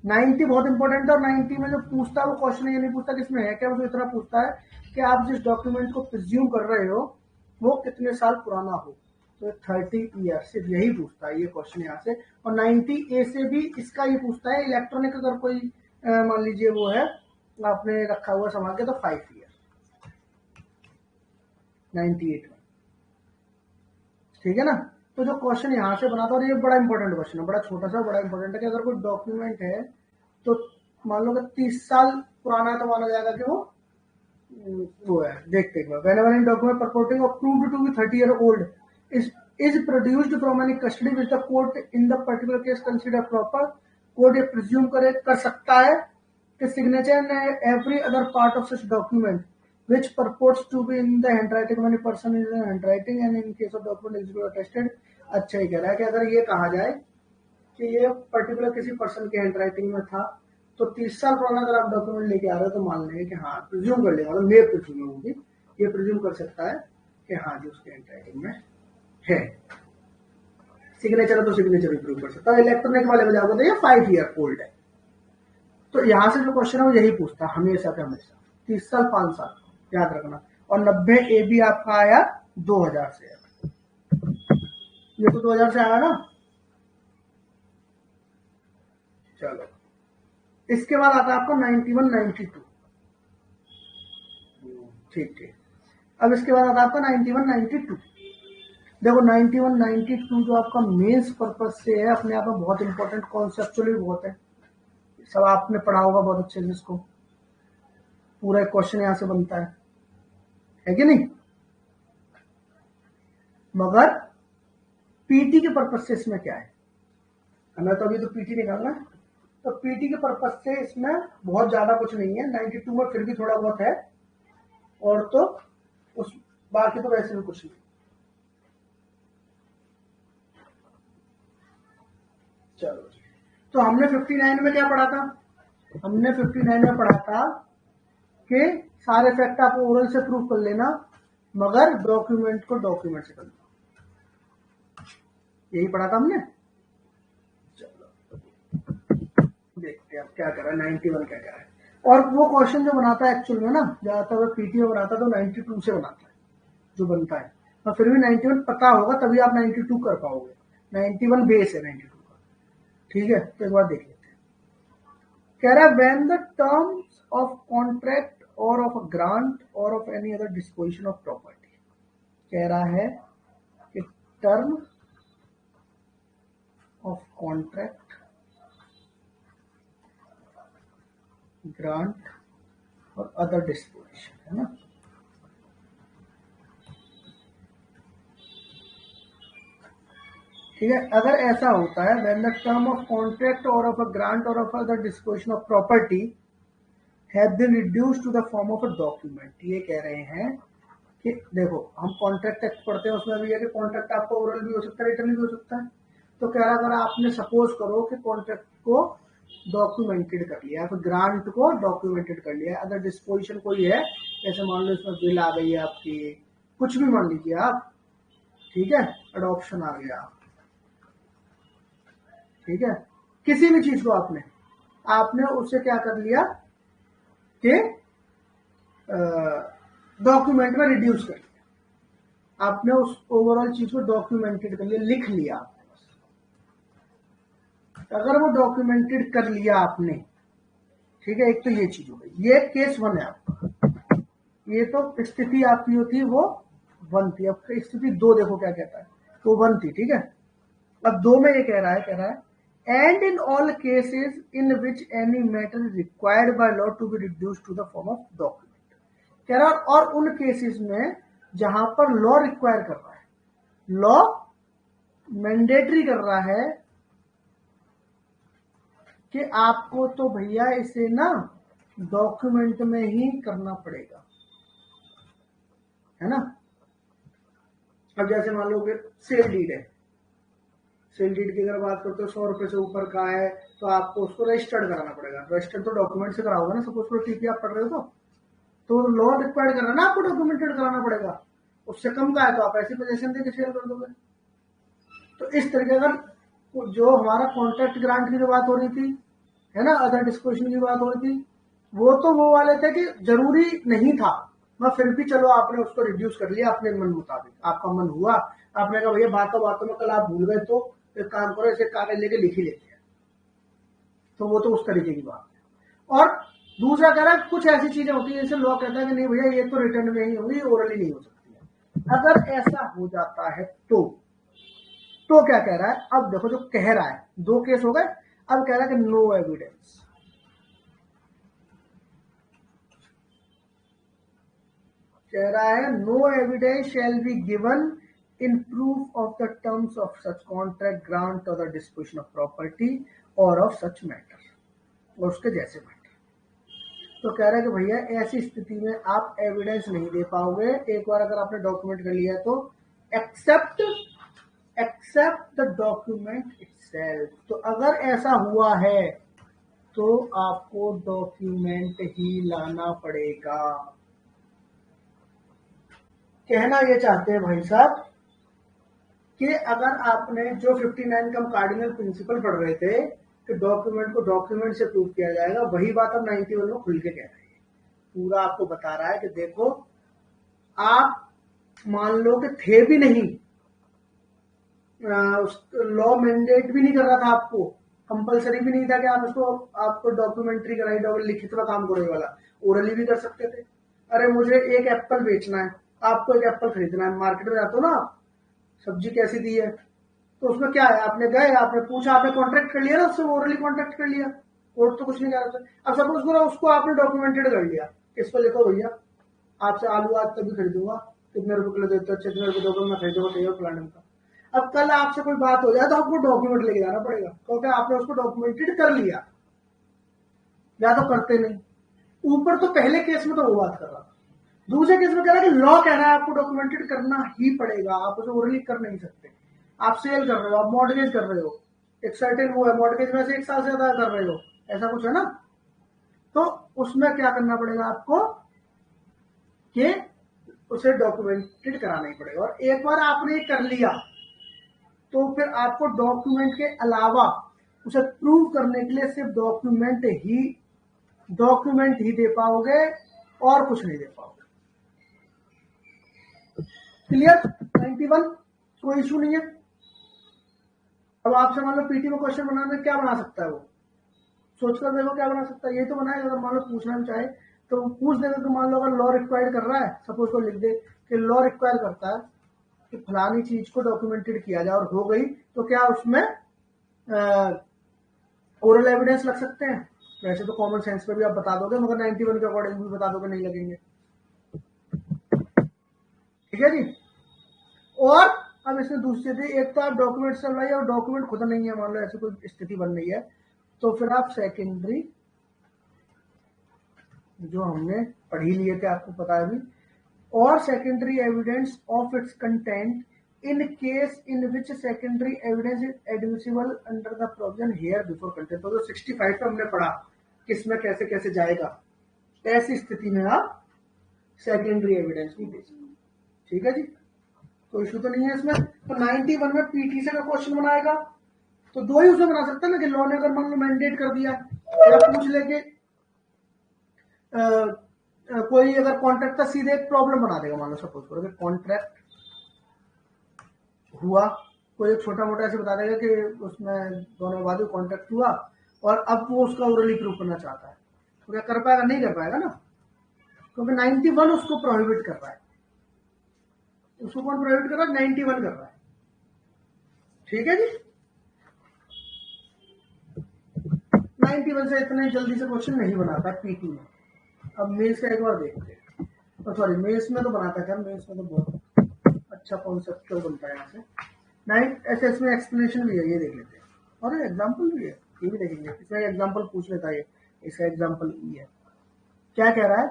[SPEAKER 1] 90 बहुत इंपॉर्टेंट है, और 90 में जो पूछता है वो क्वेश्चन ये नहीं पूछता किसमें है क्या, वो तो इतना पूछता है कि आप जिस डॉक्यूमेंट को प्रिज्यूम कर रहे हो वो कितने साल पुराना हो, तो 30 ईयर सिर्फ यही पूछता है ये क्वेश्चन यहाँ से। और 90A से भी इसका ये पूछता है, इलेक्ट्रॉनिक अगर कोई मान लीजिए वो है आपने रखा हुआ संभाल के, तो 5 ईयर 98 में, ठीक है ना। तो जो क्वेश्चन यहाँ से बना था, और ये बड़ा इंपॉर्टेंट क्वेश्चन है, बड़ा छोटा सा बड़ा इंपॉर्टेंट है, कि अगर कोई डॉक्यूमेंट है तो मान लो कि 30 साल पुराना, तो माना जाएगा कि वो है, देखते हैं whenever any document purporting or proved to be 30 year old is produced from any custody which the court in the particular case consider proper, court ये प्रिज्यूम कर सकता है कि signature and every other part of such document which purports to be in the handwriting of any person is in handwriting and in case of document executed attested। अच्छा ही कह रहा है कि अगर ये कहा जाए कि ये पर्टिकुलर किसी पर्सन के हैंडराइटिंग में था, तो 30 साल पुराना अगर आप डॉक्यूमेंट लेके आ रहे हो तो मान लेंगे कि हाँ प्रिज्यूम कर लेगा, मतलब मे प्रिज्यूम होगी, ये प्रिज्यूम कर सकता है कि हाँ जी उसके हैंडराइटिंग में है। सिग्नेचर है तो सिग्नेचर भी प्रूव कर सकता है। इलेक्ट्रॉनिक वाले में जाओगे तो ये 5 ईयर ओल्ड है। तो यहां से जो क्वेश्चन है वो यही पूछता है हमेशा के हमेशा, 30 साल 5 साल, याद रखना। और 90 ए भी आपका आया 2000 से, ये तो 2000 से आया ना। चलो इसके बाद आता है आपका 91 92, ठीक ठीक। अब इसके बाद आता है आपका 91 92। देखो 91 92 जो आपका मेंस पर्पज से है, अपने आप में बहुत इंपॉर्टेंट, कॉन्सेप्चुअली बहुत है, सब आपने पढ़ा होगा बहुत अच्छे से इसको, पूरा क्वेश्चन यहां से बनता है कि नहीं। मगर पीटी के पर्पज से इसमें क्या है, हमें तो अभी तो पीटी निकालना है, तो पीटी के पर्पज से इसमें बहुत ज्यादा कुछ नहीं है, 92 में फिर भी थोड़ा बहुत है, और तो उस बाकी तो वैसे भी कुछ नहीं। चलो तो हमने 59 में क्या पढ़ा था, हमने 59 में पढ़ा था कि सारे फैक्ट आप ओरल से प्रूव कर लेना, मगर डॉक्यूमेंट को डॉक्यूमेंट से करना, यही पढ़ा था हमने। चलो देखते हैं अब क्या कर रहा है 91 क्या क्या है। और वो क्वेश्चन जो बनाता है एक्चुअल में ना, ज्यादातर पीटी में बनाता है तो 92 से बनाता है जो बनता है, और फिर भी 91 पता होगा तभी आप 92 कर पाओगे, 91 बेस है 92 का, ठीक है। तो एक बार देख लेते हैं। कह रहा है when the terms of contract or of a grant or of any other disposition of property, कह रहा है कि टर्म ऑफ कॉन्ट्रैक्ट, ग्रांट और अदर डिस्पोजिशन, है ना। ठीक है, अगर ऐसा होता है when the term of contract or of a grant or of other disposition of property have been reduced to the form of a document, ये कह रहे हैं कि देखो हम कॉन्ट्रैक्ट एक्ट पढ़ते हैं, उसमें भी है कि कॉन्ट्रैक्ट आपका ओरल भी हो सकता है, रिटर्न भी हो सकता है। तो कह रहा अगर आपने सपोज करो कि कॉन्ट्रैक्ट को डॉक्यूमेंटेड कर लिया, फिर ग्रांट को डॉक्यूमेंटेड कर लिया, अगर डिस्पोजिशन कोई है, जैसे मान लो इसमें बिल आ गई है आपकी, कुछ भी मान लीजिए आप, ठीक है, अडॉप्शन आ गया, ठीक है, किसी भी चीज को आपने उससे क्या कर लिया कि डॉक्यूमेंट में रिड्यूस कर लिया, आपने उस ओवरऑल चीज को डॉक्यूमेंटेड कर लिया, लिख लिया आपने। अगर वो डॉक्यूमेंटेड कर लिया आपने, ठीक है, एक तो ये चीज हो गई, ये केस 1 है आपका, ये तो स्थिति आपकी होती है वो 1 थी। अब स्थिति 2 देखो क्या कहता है, तो 1 थी, ठीक है। अब 2 में ये कह रहा है and in all cases in which any matter is required by law to be reduce to the form of document, कह रहा है और उन केसेस में जहां पर लॉ रिक्वायर कर रहा है, लॉ मैंडेटरी कर रहा है कि आपको तो भैया इसे ना डॉक्यूमेंट में ही करना पड़ेगा, है ना। अब जैसे मान लो कि सेल डीड है, सेल डीड की अगर बात करते हो 100 रुपए से ऊपर का है तो आपको उसको रजिस्टर्ड कराना पड़ेगा, रजिस्टर्ड तो डॉक्यूमेंट से कराओगे ना, सपोज करो टीपी आप पढ़ रहे हो तो लॉ रिक्वायर्ड कर रहा है ना आपको डॉक्यूमेंटेड कराना पड़ेगा, उससे कम का है तो आप ऐसी पोजीशन दे के सेल कर दोगे। तो इस तरीके का जो हमारा कॉन्ट्रैक्ट ग्रांट की जो बात हो रही थी, है ना, अदर डिस्पोजिशन की बात हो रही थी, वो तो वो वाले थे कि जरूरी नहीं था, मैं फिर भी चलो आपने उसको रिड्यूस कर लिया अपने मन मुताबिक, आपका मन हुआ, आपने कहा भैया बातों बातों में कल आप भूल गए तो एक काम करो, इसे कागज लेके लिख ही लेते हैं, तो वो तो उस तरीके की बात है। और दूसरा कह रहा है कुछ ऐसी चीजें होती है जैसे लॉ कहता है कि नहीं भैया ये तो रिटर्न में ही होगी, ओरली नहीं हो सकती है। अगर ऐसा हो जाता है तो क्या कह रहा है, अब देखो जो कह रहा है 2 केस हो गए, अब कह रहा है कि नो एविडेंस, कह रहा है no evidence shall be given in proof of the terms of such contract grant or the disposition of property or of such matter, और उसके जैसे मैटर। तो कह रहा है कि भैया ऐसी स्थिति में आप एविडेंस नहीं दे पाओगे, एक बार अगर आपने डॉक्यूमेंट कर लिया तो एक्सेप्ट द डॉक्यूमेंट इटसेल्फ। तो अगर ऐसा हुआ है तो आपको डॉक्यूमेंट ही लाना पड़ेगा, कहना ये चाहते हैं भाई साहब कि अगर आपने जो 59 का कार्डिनल प्रिंसिपल पढ़ रहे थे कि डॉक्यूमेंट को डॉक्यूमेंट से प्रूव किया जाएगा, वही बात अब 91 में खुल के कह रहे हैं। पूरा आपको बता रहा है कि देखो आप मान लो कि थे भी नहीं, लॉ मैंडेट भी नहीं कर रहा था आपको, कंपलसरी भी नहीं था कि आप इसको आपको डॉक्यूमेंट्री कराई, लिखित में काम करो वाला, ओरली भी कर सकते थे। अरे मुझे एक एप्पल बेचना है, आपको एक एप्पल खरीदना है, मार्केट में जाते हो ना, सब्जी कैसी दी है, तो उसमें क्या है, आपने गए, आपने पूछा, आपने कॉन्ट्रैक्ट कर लिया ना उससे, ओरली कॉन्ट्रैक्ट कर लिया, कोर्ट तो कुछ नहीं कर रहा। अब सपोज करो उसको आपने डॉक्यूमेंटेड कर लिया, इस पर लिखो भैया आपसे आलू आज तभी खरीदूंगा, कितने रुपए किलो देते हो, कितने रुपए दोगे, मैं खरीदूंगा चाहिए प्लान का। अब कल आपसे कोई बात हो जाए तो आपको डॉक्यूमेंट लेके जाना पड़ेगा, क्योंकि आपने उसको डॉक्यूमेंटेड कर लिया, या तो करते नहीं। ऊपर तो पहले केस में तो वो बात कर रहा था, दूसरे केस में कह रहा है कि लॉ कह रहा है आपको डॉक्यूमेंटेड करना ही पड़ेगा, आप उसे ओरली कर नहीं सकते। आप सेल कर रहे हो, आप मॉर्गेज कर रहे हो, एक सर्टेन वो है, मॉर्गेज में से 1 साल से ज्यादा कर रहे हो, ऐसा कुछ है ना, तो उसमें क्या करना पड़ेगा आपको कि उसे डॉक्यूमेंटेड कराना ही पड़ेगा। और एक बार आपने कर लिया तो फिर आपको डॉक्यूमेंट के अलावा उसे प्रूव करने के लिए सिर्फ डॉक्यूमेंट ही दे पाओगे और कुछ नहीं दे पाओगे। क्लियर? 91 कोई इशू नहीं है। अब आपसे मान लो पीटी में क्वेश्चन बनाने क्या बना सकता है, वो सोचकर देखो क्या बना सकता है, ये तो बनाएगा। अगर मान लो पूछना भी चाहे तो पूछ देगा कि मान लो अगर लॉ रिक्वायर्ड कर रहा है, सपोज को लिख दे कि लॉ रिक्वायर करता है कि फलानी चीज को डॉक्यूमेंटेड किया जाए और हो गई, तो क्या उसमें ओरल एविडेंस लग सकते हैं? वैसे तो कॉमन सेंस पे भी आप बता दोगे, मगर 91 के अकॉर्डिंग भी बता दोगे नहीं लगेंगे। ठीक है जी। और अब इसमें दूसरी चीज, एक तो आप डॉक्यूमेंट चल रही है और डॉक्यूमेंट खुद नहीं है, मान लो ऐसी कोई स्थिति बन रही है, तो फिर आप सेकेंडरी जो हमने पढ़ी लिए थे आपको पता है अभी, और secondary evidence of its content in case in which secondary evidence is admissible under the provision here before content. तो जो 65 पे हमने पढ़ा किसमें कैसे कैसे जाएगा, ऐसी स्थिति में आप सेकेंडरी एविडेंस भी दे सकते। ठीक है जी, कोई इशू तो नहीं है इसमें। तो 91 में पीटीसी का क्वेश्चन बनाएगा तो दो ही उसमें बना सकता है ना, कि लॉ ने अगर मान लो मैंडेट कर दिया, या पूछ ले के कोई अगर कॉन्ट्रैक्ट का सीधे एक प्रॉब्लम बना देगा, मान लो सपोज करो कॉन्ट्रैक्ट हुआ, कोई एक छोटा मोटा ऐसे बता देगा कि उसमें दोनों बाद कॉन्ट्रैक्ट हुआ और अब वो उसका ओरली प्रूफ करना चाहता है, तो क्या कर पाएगा? नहीं कर पाएगा ना, क्योंकि 91 उसको प्रोहिबिट कर रहा है। उसको कौन प्रोहिबिट कर रहा है? 91 कर रहा है। ठीक है जी। 91 से इतने जल्दी से क्वेश्चन नहीं बनाता पीटी में। अब मेंस का एक बार देखते हैं, तो सॉरी मेंस में तो बनाता है, मेंस में तो बहुत अच्छा कॉन्सेप्चुअल बनता है यहाँ से। 9 ऐसे इसमें एक्सप्लेनेशन भी है, ये देख लेते हैं, और एग्जाम्पल भी है, ये भी देखेंगे। इसमें एग्जाम्पल पूछ लेता है, इसका एग्जाम्पल ई है। क्या कह रहा है?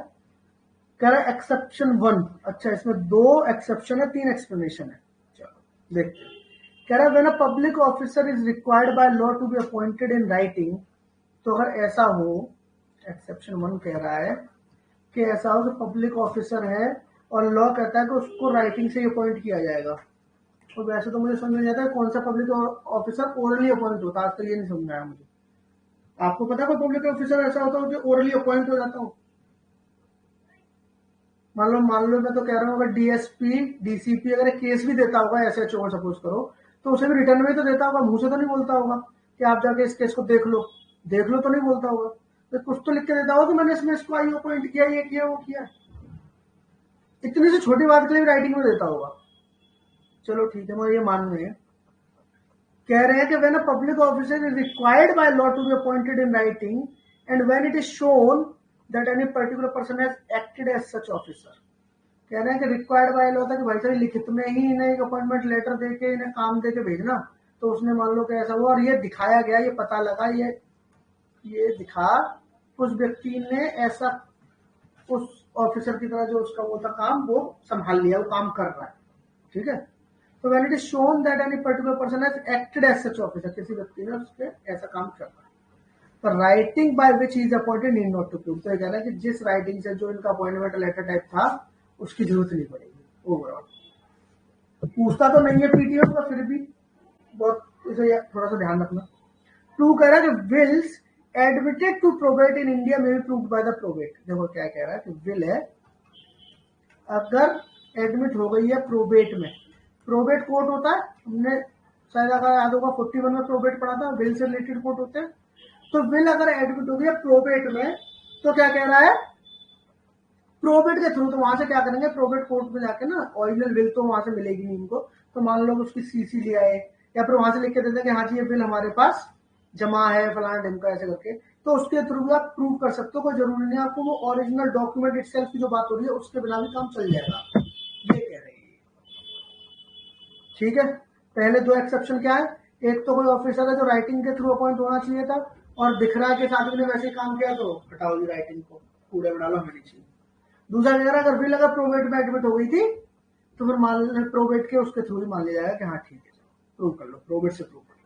[SPEAKER 1] कह रहा है एक्सेप्शन 1। अच्छा, इसमें 2 एक्सेप्शन है, 3 एक्सप्लेनेशन है। चलो देखते हैं। कह रहा है when a public officer is required by law to be appointed in writing, तो अगर ऐसा हो, एक्सेप्शन 1 कह रहा है कि ऐसा हो कि पब्लिक ऑफिसर है और लॉ कहता है कि उसको राइटिंग से अपॉइंट किया जाएगा। तो वैसे तो मुझे समझ नहीं आता कौन सा पब्लिक ऑफिसर ओरली अपॉइंट होता है, आज तक ये नहीं समझ आया मुझे। आपको पता है कोई पब्लिक ऑफिसर ऐसा होता है जो ओरली अपॉइंट हो जाता हो? मान लो मैं तो कह रहा हूँ अगर डीएसपी डीसीपी अगर केस भी देता होगा एसएचओ सपोज करो, तो उसे भी रिटर्न में तो देता होगा, मुंह से तो नहीं बोलता होगा कि आप जाके इस केस को देख लो तो नहीं बोलता होगा, तो कुछ तो लिख के देता होगा कि मैंने इसमें इसको आई अपॉइंट किया, ये किया, वो किया। इतनी सी छोटी बात के लिए राइटिंग में देता होगा। चलो ठीक है, मुझे ये मालूम है। कह रहे हैं कि when a public officer is required by law to be appointed in writing and when it is shown that any particular person has acted as such officer. कह रहे हैं कि रिक्वायर्ड बाय लॉ था कि भाई साहब लिखित में ही इन्हें एक अपॉइंटमेंट लेटर देके इन्हें काम देके भेजना, तो उसने मान लो कि ऐसा हुआ और ये दिखाया गया, ये पता लगा, ये दिखा उस व्यक्ति ने ऐसा उस ऑफिसर की तरह जो उसका वो था काम वो संभाल लिया, वो काम कर रहा है। ठीक है, तो when it is shown that any particular person has acted as such officer, किसी व्यक्ति ने उसके ऐसा काम कर रहा है, तो writing by which he is appointed need not to prove. तो ये कह रहा है कि जिस राइटिंग से जो इनका अपॉइंटमेंट लेटर टाइप था उसकी जरूरत नहीं पड़ेगी। ओवरऑल। पूछता तो नहीं है पीटीओ का, फिर भी बहुत इसे थोड़ा सा ध्यान रखना। टू कह रहा है कि wills admitted to probate in India may be proved by the probate. देखो क्या कह रहा है कि विल है, अगर एडमिट हो गई है प्रोबेट में, प्रोबेट कोर्ट होता है, हमने शायद अगर याद होगा 41 में प्रोबेट पढ़ा था, विल से रिलेटेड कोर्ट होते हैं। तो विल अगर एडमिट हो गई है प्रोबेट में, तो क्या कह रहा है, प्रोबेट के थ्रू, तो वहां से क्या करेंगे, प्रोबेट कोर्ट में जाके ना, ओरिजिनल विल तो वहां से मिलेगी नहीं इनको, तो मान लो उसकी सीसी ले आए, या फिर वहां से लिख के देते कि हाँ जी ये बिल हमारे पास जमा है फलाना ढिमका ऐसे करके, तो उसके थ्रू भी आप प्रूव कर सकते हो। कोई जरूरी नहीं आपको वो ओरिजिनल डॉक्यूमेंट इटसेल्फ की जो बात हो रही है उसके बिना भी काम चल जाएगा, ये कह रही है। ठीक है, पहले दो एक्सेप्शन क्या है, एक तो कोई ऑफिसर है जो राइटिंग के थ्रू अपॉइंट होना चाहिए था, और दिख रहा है कि साथ में वैसे काम किया तो हटाओ जी राइटिंग को, कूड़े में डालो, होनी चाहिए। दूसरा कह रहा है अगर बिल अगर प्रोबेट में एडमिट हो गई थी तो फिर मान प्रोबेट के उसके थ्रू ही मान लिया जाएगा कि हाँ ठीक है प्रूव कर लो, प्रोबेट से प्रूव कर लो।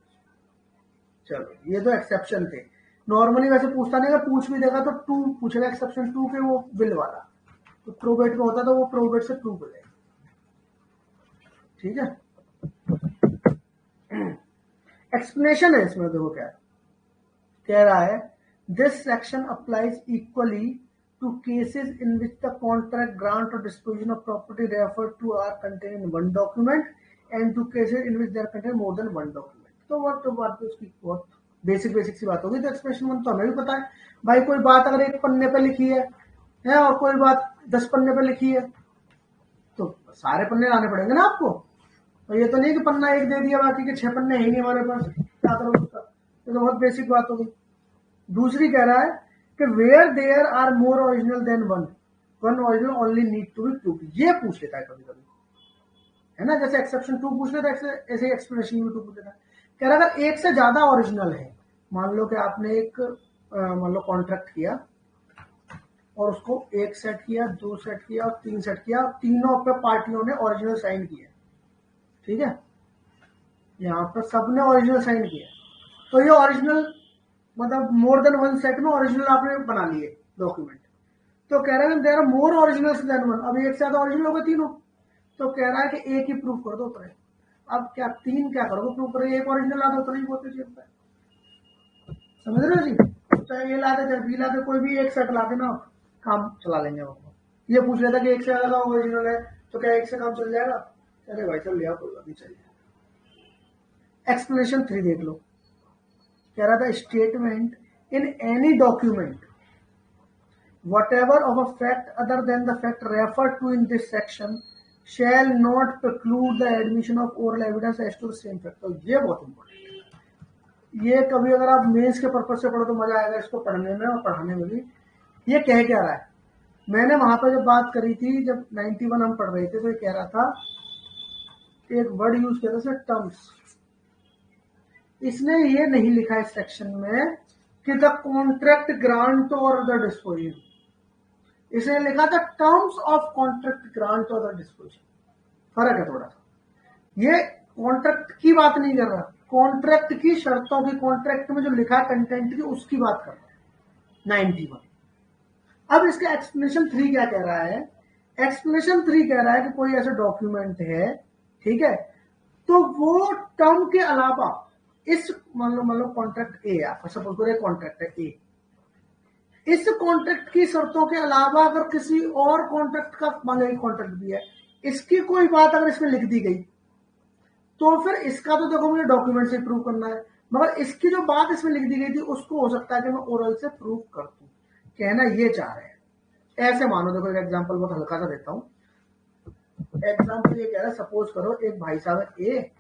[SPEAKER 1] चलो ये तो एक्सेप्शन थे। नॉर्मली वैसे पूछता नहीं, अगर पूछ भी देगा तो टू पूछेगा, एक्सेप्शन टू के वो बिल वाला, तो प्रोबेट में होता तो वो प्रोबेट से प्रूव हो जाएगा। ठीक है, एक्सप्लेनेशन है इसमें, देखो क्या कह रहा है, this section applies equally to cases in which the contract, grant or disposition of property referred to are contained in one document and to cases in which they are contained more than one document। तो बात उसकी बहुत बेसिक सी बात होगी। तो एक्सप्रेशन वन तो हमें भी पता है भाई, कोई बात अगर एक पन्ने पे लिखी है और कोई बात 10 पन्ने पे लिखी है तो सारे पन्ने लाने पड़ेंगे ना आपको। तो ये तो नहीं कि पन्ना एक दे दिया बाकी के 6 पन्ने है ही नहीं हमारे पास, क्या करो उसका, ये तो बहुत बेसिक बात होगी। दूसरी कह रहा है कि where there are more original than one original only need to be prove. ये पूछ लेता है कभी कभी, है ना, जैसे एक्सेप्शन टू पूछ लेता है, ऐसे एक्सप्लेनेशन भी टू पूछ लेता है। कह रहा है अगर एक से ज्यादा ओरिजिनल है, मान लो कि आपने एक मान लो कॉन्ट्रैक्ट किया और उसको एक सेट किया, 2 सेट किया और 3 सेट किया, तीनों पे पार्टियों ने ओरिजिनल साइन किया, ठीक है, यहाँ पर सबने ओरिजिनल साइन किया, तो ये ओरिजिनल मतलब मोर देन वन सेट में ओरिजिनल आपने बना लिए डॉक्यूमेंट। तो कह रहा है there are more originals than one, अब एक से ज्यादा ओरिजिनल हो गए तीनों, तो कह रहा है कि एक ही प्रूफ कर दो उतरे। अब क्या 3 क्या करोगे प्रूफ करोगे, एक ओरिजिनल ला दो उतना ही बहुत अच्छी होता है, समझ रहे हो जी। चाहे ये ला दे चाहे बी ला दे, कोई भी एक सेट ला देना, काम चला लेंगे वो। ये पूछ लेता कि एक से ज्यादा ओरिजिनल है तो क्या एक से काम चल जाएगा, अरे भाई चल लिया, कोई बात नहीं चलिए। एक्सप्लेनेशन 3 देख लो, कह रहा था statement in any document whatever of a fact other than the fact referred to in this section shall not preclude the admission of oral evidence as to the same fact। तो ये बहुत इंपॉर्टेंट है, ये कभी अगर आप मेंस के पर्पज से पढ़ो तो मजा आएगा इसको पढ़ने में और पढ़ाने में भी। ये कह क्या रहा है, मैंने वहां पर जब बात करी थी, जब 91 हम पढ़ रहे थे, तो ये कह रहा था, एक वर्ड यूज किया था टर्म्स, इसने ये नहीं लिखा इस सेक्शन में कि the contract grant or the disposition, इसने लिखा था terms of contract grant or the disposition, फर्क है थोड़ा सा। ये कॉन्ट्रैक्ट की बात नहीं कर रहा, कॉन्ट्रैक्ट की शर्तों की, कॉन्ट्रैक्ट में जो लिखा कंटेंट की उसकी बात कर रहा है 91। अब इसका एक्सप्लेनेशन 3 क्या कह रहा है, एक्सप्लेनेशन 3 कह रहा है कि कोई ऐसा डॉक्यूमेंट है, ठीक है, तो वो टर्म के अलावा इस मान लो कॉन्ट्रैक्ट ए, आप सपोज करो कॉन्ट्रैक्ट है ए, इस कॉन्ट्रैक्ट की शर्तों के अलावा अगर किसी और कॉन्ट्रैक्ट का मान लो कॉन्ट्रैक्ट भी है, इसकी कोई बात अगर इसमें लिख दी गई तो फिर इसका तो देखो मुझे डॉक्यूमेंट से प्रूव करना है, मगर इसकी जो बात इसमें लिख दी गई थी उसको हो सकता है कि मैं ओरल से प्रूव कर दूं, कहना ये चाह रहे हैं। ऐसे मानो, देखो एक एग्जांपल बहुत हल्का सा देता हूं, एग्जांपल ये कह रहा है, सपोज करो एक भाई साहब है ए,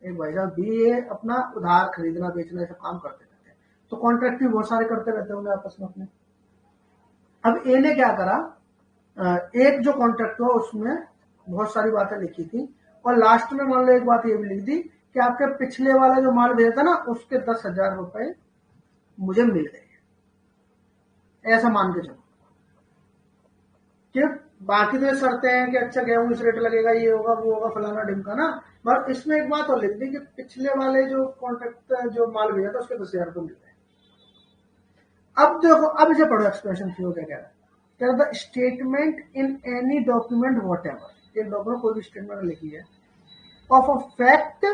[SPEAKER 1] एक भाई साहब बी, ए अपना उधार खरीदना बेचना ऐसा काम करते रहते हैं, तो कॉन्ट्रैक्ट भी बहुत सारे करते रहते हैं आपस में अपने। अब ए ने क्या करा, एक जो कॉन्ट्रैक्ट हुआ उसमें बहुत सारी बातें लिखी थी, और लास्ट में मान लो एक बात ये भी लिख दी कि आपके पिछले वाला जो माल भेजा था ना उसके 10,000 रुपए मुझे मिल गए, ऐसा मान के चलो कि बाकी तो ये शर्तें हैं कि अच्छा गेहूं इस रेट लगेगा, ये होगा वो होगा फलाना ढिमका ना, पर इसमें एक बात और लिख दी कि पिछले वाले जो कॉन्ट्रैक्ट जो माल भेजा था उसके 10,000 रुपए मिल गए। अब देखो, अब इसे पढ़ो एक्सप्रेशन क्यों क्या कह रहा है, statement in any document whatever, एक डॉक्यूमेंट कोई भी स्टेटमेंट लिखी है of a fact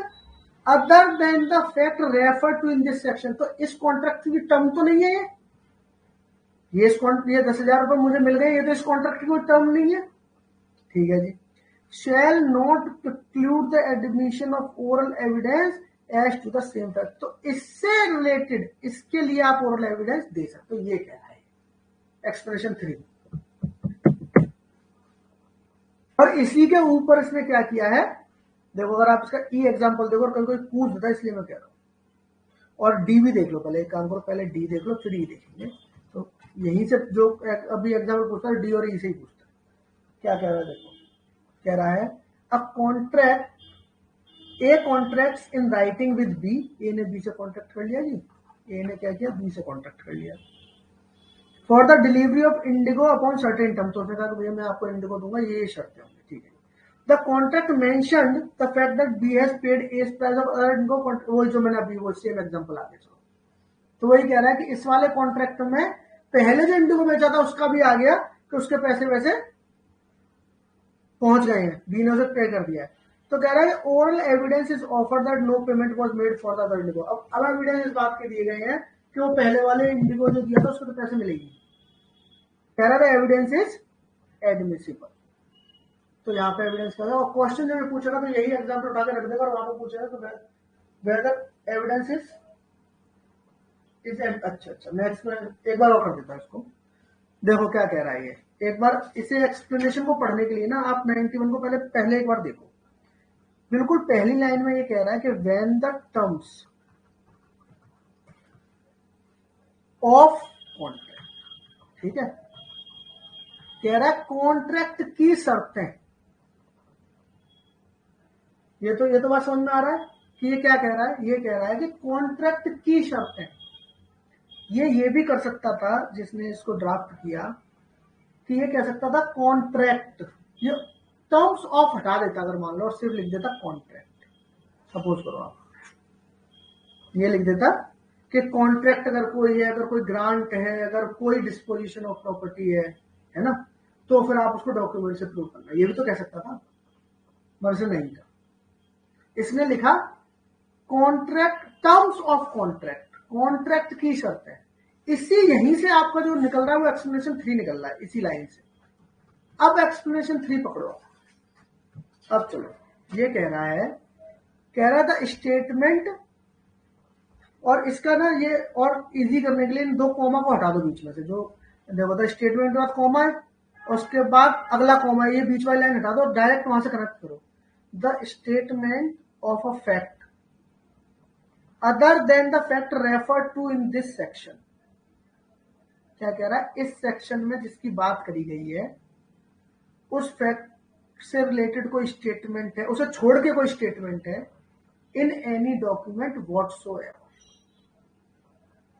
[SPEAKER 1] other than the fact refer to in this section, तो इस कॉन्ट्रैक्ट की टर्म तो नहीं है ये 10,000 रुपए मुझे मिल गए, ये तो इस कॉन्ट्रैक्ट की कोई टर्म नहीं है। ठीक है जी। Shall not preclude the admission of oral evidence as to the same fact, तो इससे रिलेटेड इसके लिए आप ओरल एविडेंस दे सकते हो, ये कह रहा है एक्सप्रेशन 3। और इसी के ऊपर इसने क्या किया है, देखो अगर आप इसका ई एग्जांपल देखो और कहीं कोई पूछ देता है इसलिए मैं कह रहा हूं, और डी भी देख लो, पहले एक काम करो, पहले डी देख लो फिर ई देखेंगे। तो यहीं से जो अभी एग्जाम्पल पूछता है डी और ई से ही पूछता है। क्या कह रहा है देखो, कह रहा है a contract a contracts in writing with B, A ने बी से कॉन्ट्रैक्ट कर लिया जी, ए ने क्या किया बी से कॉन्ट्रैक्ट कर लिया for the delivery of Indigo upon certain term, तो उसने कहा कि भैया मैं आपको इंडिगो दूंगा, ये शर्तें होंगी। ठीक है। The contract mentioned the fact that B has paid as price of other indigo, वही जो मैंने अभी वो सेम एग्जांपल आगे चलो, तो वही कह रहा है कि इस वाले कॉन्ट्रैक्ट में पहले जो इंडिगो बेचा था उसका भी आ गया कि उसके पैसे वैसे पहुंच गए हैं, बी ने उसे पे कर दिया है। तो कह रहा है oral evidence is offered that no payment was made for the other indigo. अब एविडेंस इस बात के दिए गए हैं कि वो पहले वाले इंडिगो जो दिया था उसको तो पैसे मिलेगी। कह रहा है एविडेंस इज एडमिसिबल, तो यहाँ पे एविडेंस करेगा। और क्वेश्चन जो पूछेगा तो यही एग्जाम्पल उठा के रख देगा और वहां पर पूछेगा तो वेदर एविडेंस इज अच्छा मैं एक बार और कर देता हूँ इसको। देखो क्या कह रहा है ये, एक बार इसे एक्सप्लेनेशन को पढ़ने के लिए ना आप 91 को पहले एक बार देखो। बिल्कुल पहली लाइन में ये कह रहा है कि when the terms of contract, ठीक है, कह रहा है कॉन्ट्रैक्ट की शर्तें, ये तो बात समझ में आ रहा है कि ये क्या कह रहा है, ये कह रहा है कि कॉन्ट्रैक्ट की शर्तें। ये भी कर सकता था जिसने इसको ड्राफ्ट किया कि ये कह सकता था कॉन्ट्रैक्ट, ये टर्म्स ऑफ हटा देता अगर मान लो और सिर्फ लिख देता कॉन्ट्रैक्ट। सपोज करो आप ये लिख देता कि कॉन्ट्रैक्ट अगर कोई है, अगर कोई ग्रांट है, अगर कोई डिस्पोजिशन ऑफ प्रॉपर्टी है ना, तो फिर आप उसको डॉक्यूमेंट से प्रूव करना, ये भी तो कह सकता था, मगर नहीं था। इसने लिखा contract, terms of contract, contract की शर्त है। इसी यहीं से आपका जो निकल रहा है वो एक्सप्लेनेशन 3 निकल रहा है, इसी लाइन से। अब एक्सप्लेनेशन 3 पकड़ो। अब चलो, ये कह रहा था स्टेटमेंट, और इसका ना ये और इजी करने के लिए इन 2 कॉमा को हटा दो बीच में से, जो देखो था स्टेटमेंट के बाद कॉमा है और उसके बाद अगला कॉमा है, ये बीच वाली लाइन हटा दो, डायरेक्ट वहां से कनेक्ट करो। The statement of a fact other than the fact refer to in this section. क्या कह रहा है, इस सेक्शन में जिसकी बात करी गई है उस फैक्ट से रिलेटेड कोई स्टेटमेंट है, उसे छोड़ के कोई स्टेटमेंट है इन एनी डॉक्यूमेंट व्हाटसोएवर।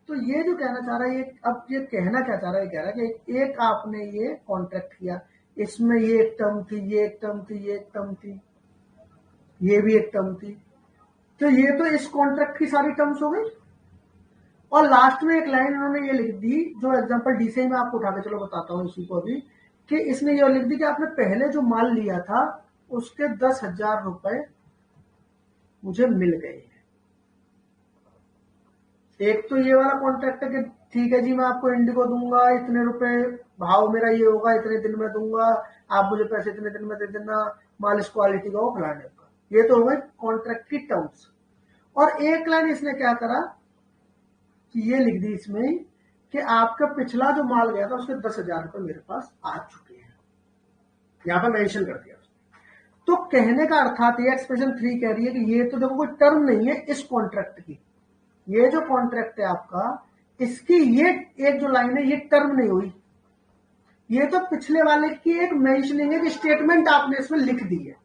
[SPEAKER 1] तो ये जो कहना चाह रहा है, ये अब ये कहना क्या चाह रहा है, कह रहा है कि एक आपने ये कॉन्ट्रैक्ट किया, इसमें ये एक टर्म थी, ये एक टर्म थी, ये एक टर्म थी, ये भी एक टर्म थी, तो ये तो इस कॉन्ट्रैक्ट की सारी टर्म्स हो गई। और लास्ट में एक लाइन उन्होंने ये लिख दी, जो एग्जांपल डी से मैं आपको उठा के चलो बताता हूँ इसी को अभी, कि इसने ये लिख दी कि आपने पहले जो माल लिया था उसके 10,000 रुपए मुझे मिल गए। एक तो ये वाला कॉन्ट्रैक्ट है कि ठीक है जी मैं आपको इंडिगो दूंगा, इतने रुपए भाव मेरा ये होगा, इतने दिन में दूंगा, आप मुझे पैसे इतने दिन में दे देना, माल इस क्वालिटी का हो, फलाने का। ये तो हो गए कॉन्ट्रैक्ट की टर्म्स। और एक लाइन इसने क्या करा कि ये लिख दी इसमें कि आपका पिछला जो माल गया था उसके 10,000 रुपए मेरे पास आ चुके हैं, यहां पर मेंशन कर दिया। तो कहने का अर्थात ये एक्सप्रेशन 3 कह रही है कि ये तो देखो कोई टर्म नहीं है इस कॉन्ट्रैक्ट की, ये जो कॉन्ट्रैक्ट है आपका, इसकी ये एक जो लाइन है ये टर्म नहीं हुई, ये तो पिछले वाले की एक मेंशनिंग है कि स्टेटमेंट आपने इसमें लिख दी है।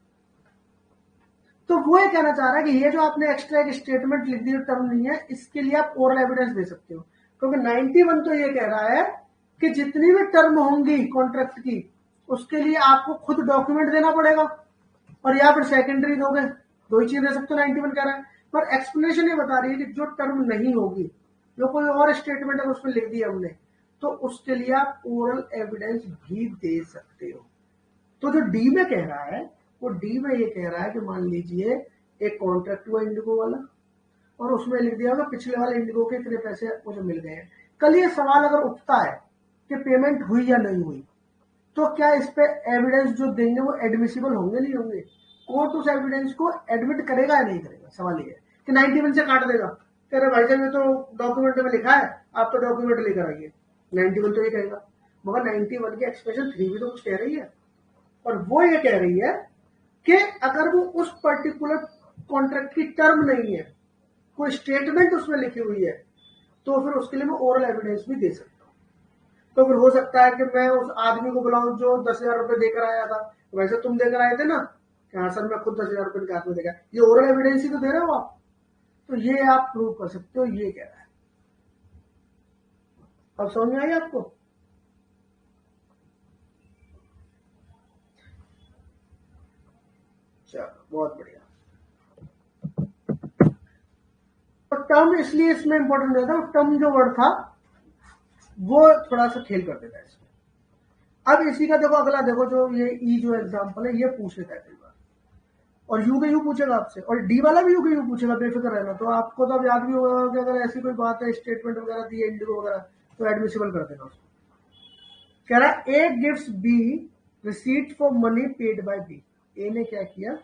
[SPEAKER 1] तो वो ये कहना चाह रहा है कि ये जो आपने एक्स्ट्रा एक स्टेटमेंट लिख दी है टर्म नहीं है, इसके लिए आप ओरल एविडेंस दे सकते हो। क्योंकि 91 तो ये कह रहा है कि जितनी भी टर्म होंगी कॉन्ट्रैक्ट की उसके लिए आपको खुद डॉक्यूमेंट देना पड़ेगा, और या फिर सेकेंडरी दोगे, 2 ही चीज दे सकते हो 91 कह रहा है। पर एक्सप्लेनेशन ये बता रही है कि जो टर्म नहीं होगी, जो कोई और स्टेटमेंट है उसमें लिख दिया हमने, तो उसके लिए आप ओरल एविडेंस भी दे सकते हो। तो जो डी में कह रहा है, वो डी में ये कह रहा है कि मान लीजिए एक कॉन्ट्रैक्ट हुआ इंडिगो वाला और उसमें लिख दिया होगा पिछले वाले इंडिगो के इतने पैसे मुझे मिल गए हैं। कल ये सवाल अगर उठता है कि पेमेंट हुई या नहीं हुई, तो क्या इस पे एविडेंस जो देंगे वो एडमिसिबल होंगे नहीं होंगे? कोर्ट उस एविडेंस को एडमिट करेगा या नहीं करेगा? सवाल ये है कि 91 से काट देगा, कह रहे भाई साहब ये तो डॉक्यूमेंट में लिखा है, आप तो डॉक्यूमेंट लेकर आइए। 91 तो ये कहेगा, मगर 91 की एक्सप्रेशन 3 भी तो कुछ कह रही है, और वो ये कह रही है कि अगर वो उस पर्टिकुलर कॉन्ट्रैक्ट की टर्म नहीं है, कोई स्टेटमेंट उसमें लिखी हुई है, तो फिर उसके लिए मैं ओरल एविडेंस भी दे सकता हूँ। तो फिर हो सकता है कि मैं उस आदमी को बुलाऊं जो 10,000 रुपए देकर आया था, वैसे तुम देकर आए थे ना, कि हाँ सर मैं खुद 10,000 रुपए के हाथ में देखा, ये ओरल एविडेंस ही तो दे रहे हो आप, तो ये आप प्रूव कर सकते हो, ये कह रहा है। अब समझ में आई आपको? चलो बहुत बढ़िया। तो टर्म इसलिए इसमें इंपॉर्टेंट रहता है, टर्म जो वर्ड था वो थोड़ा सा खेल कर देता है इसमें। अब इसी का देखो अगला, देखो जो ये ई जो एग्जांपल है ये पूछ लेता है कई बार, और यू के यू पूछेगा आपसे, और डी वाला भी यू के यू पूछेगा, बेफिक्र रहना। तो आपको तो अब याद भी होगा कि अगर ऐसी कोई बात है, स्टेटमेंट वगैरह दी है इंडिगो वगैरह, तो एडमिसिबल कर देना उसको। कह रहा है A gives B receipt for money paid by B. A ने क्या किया,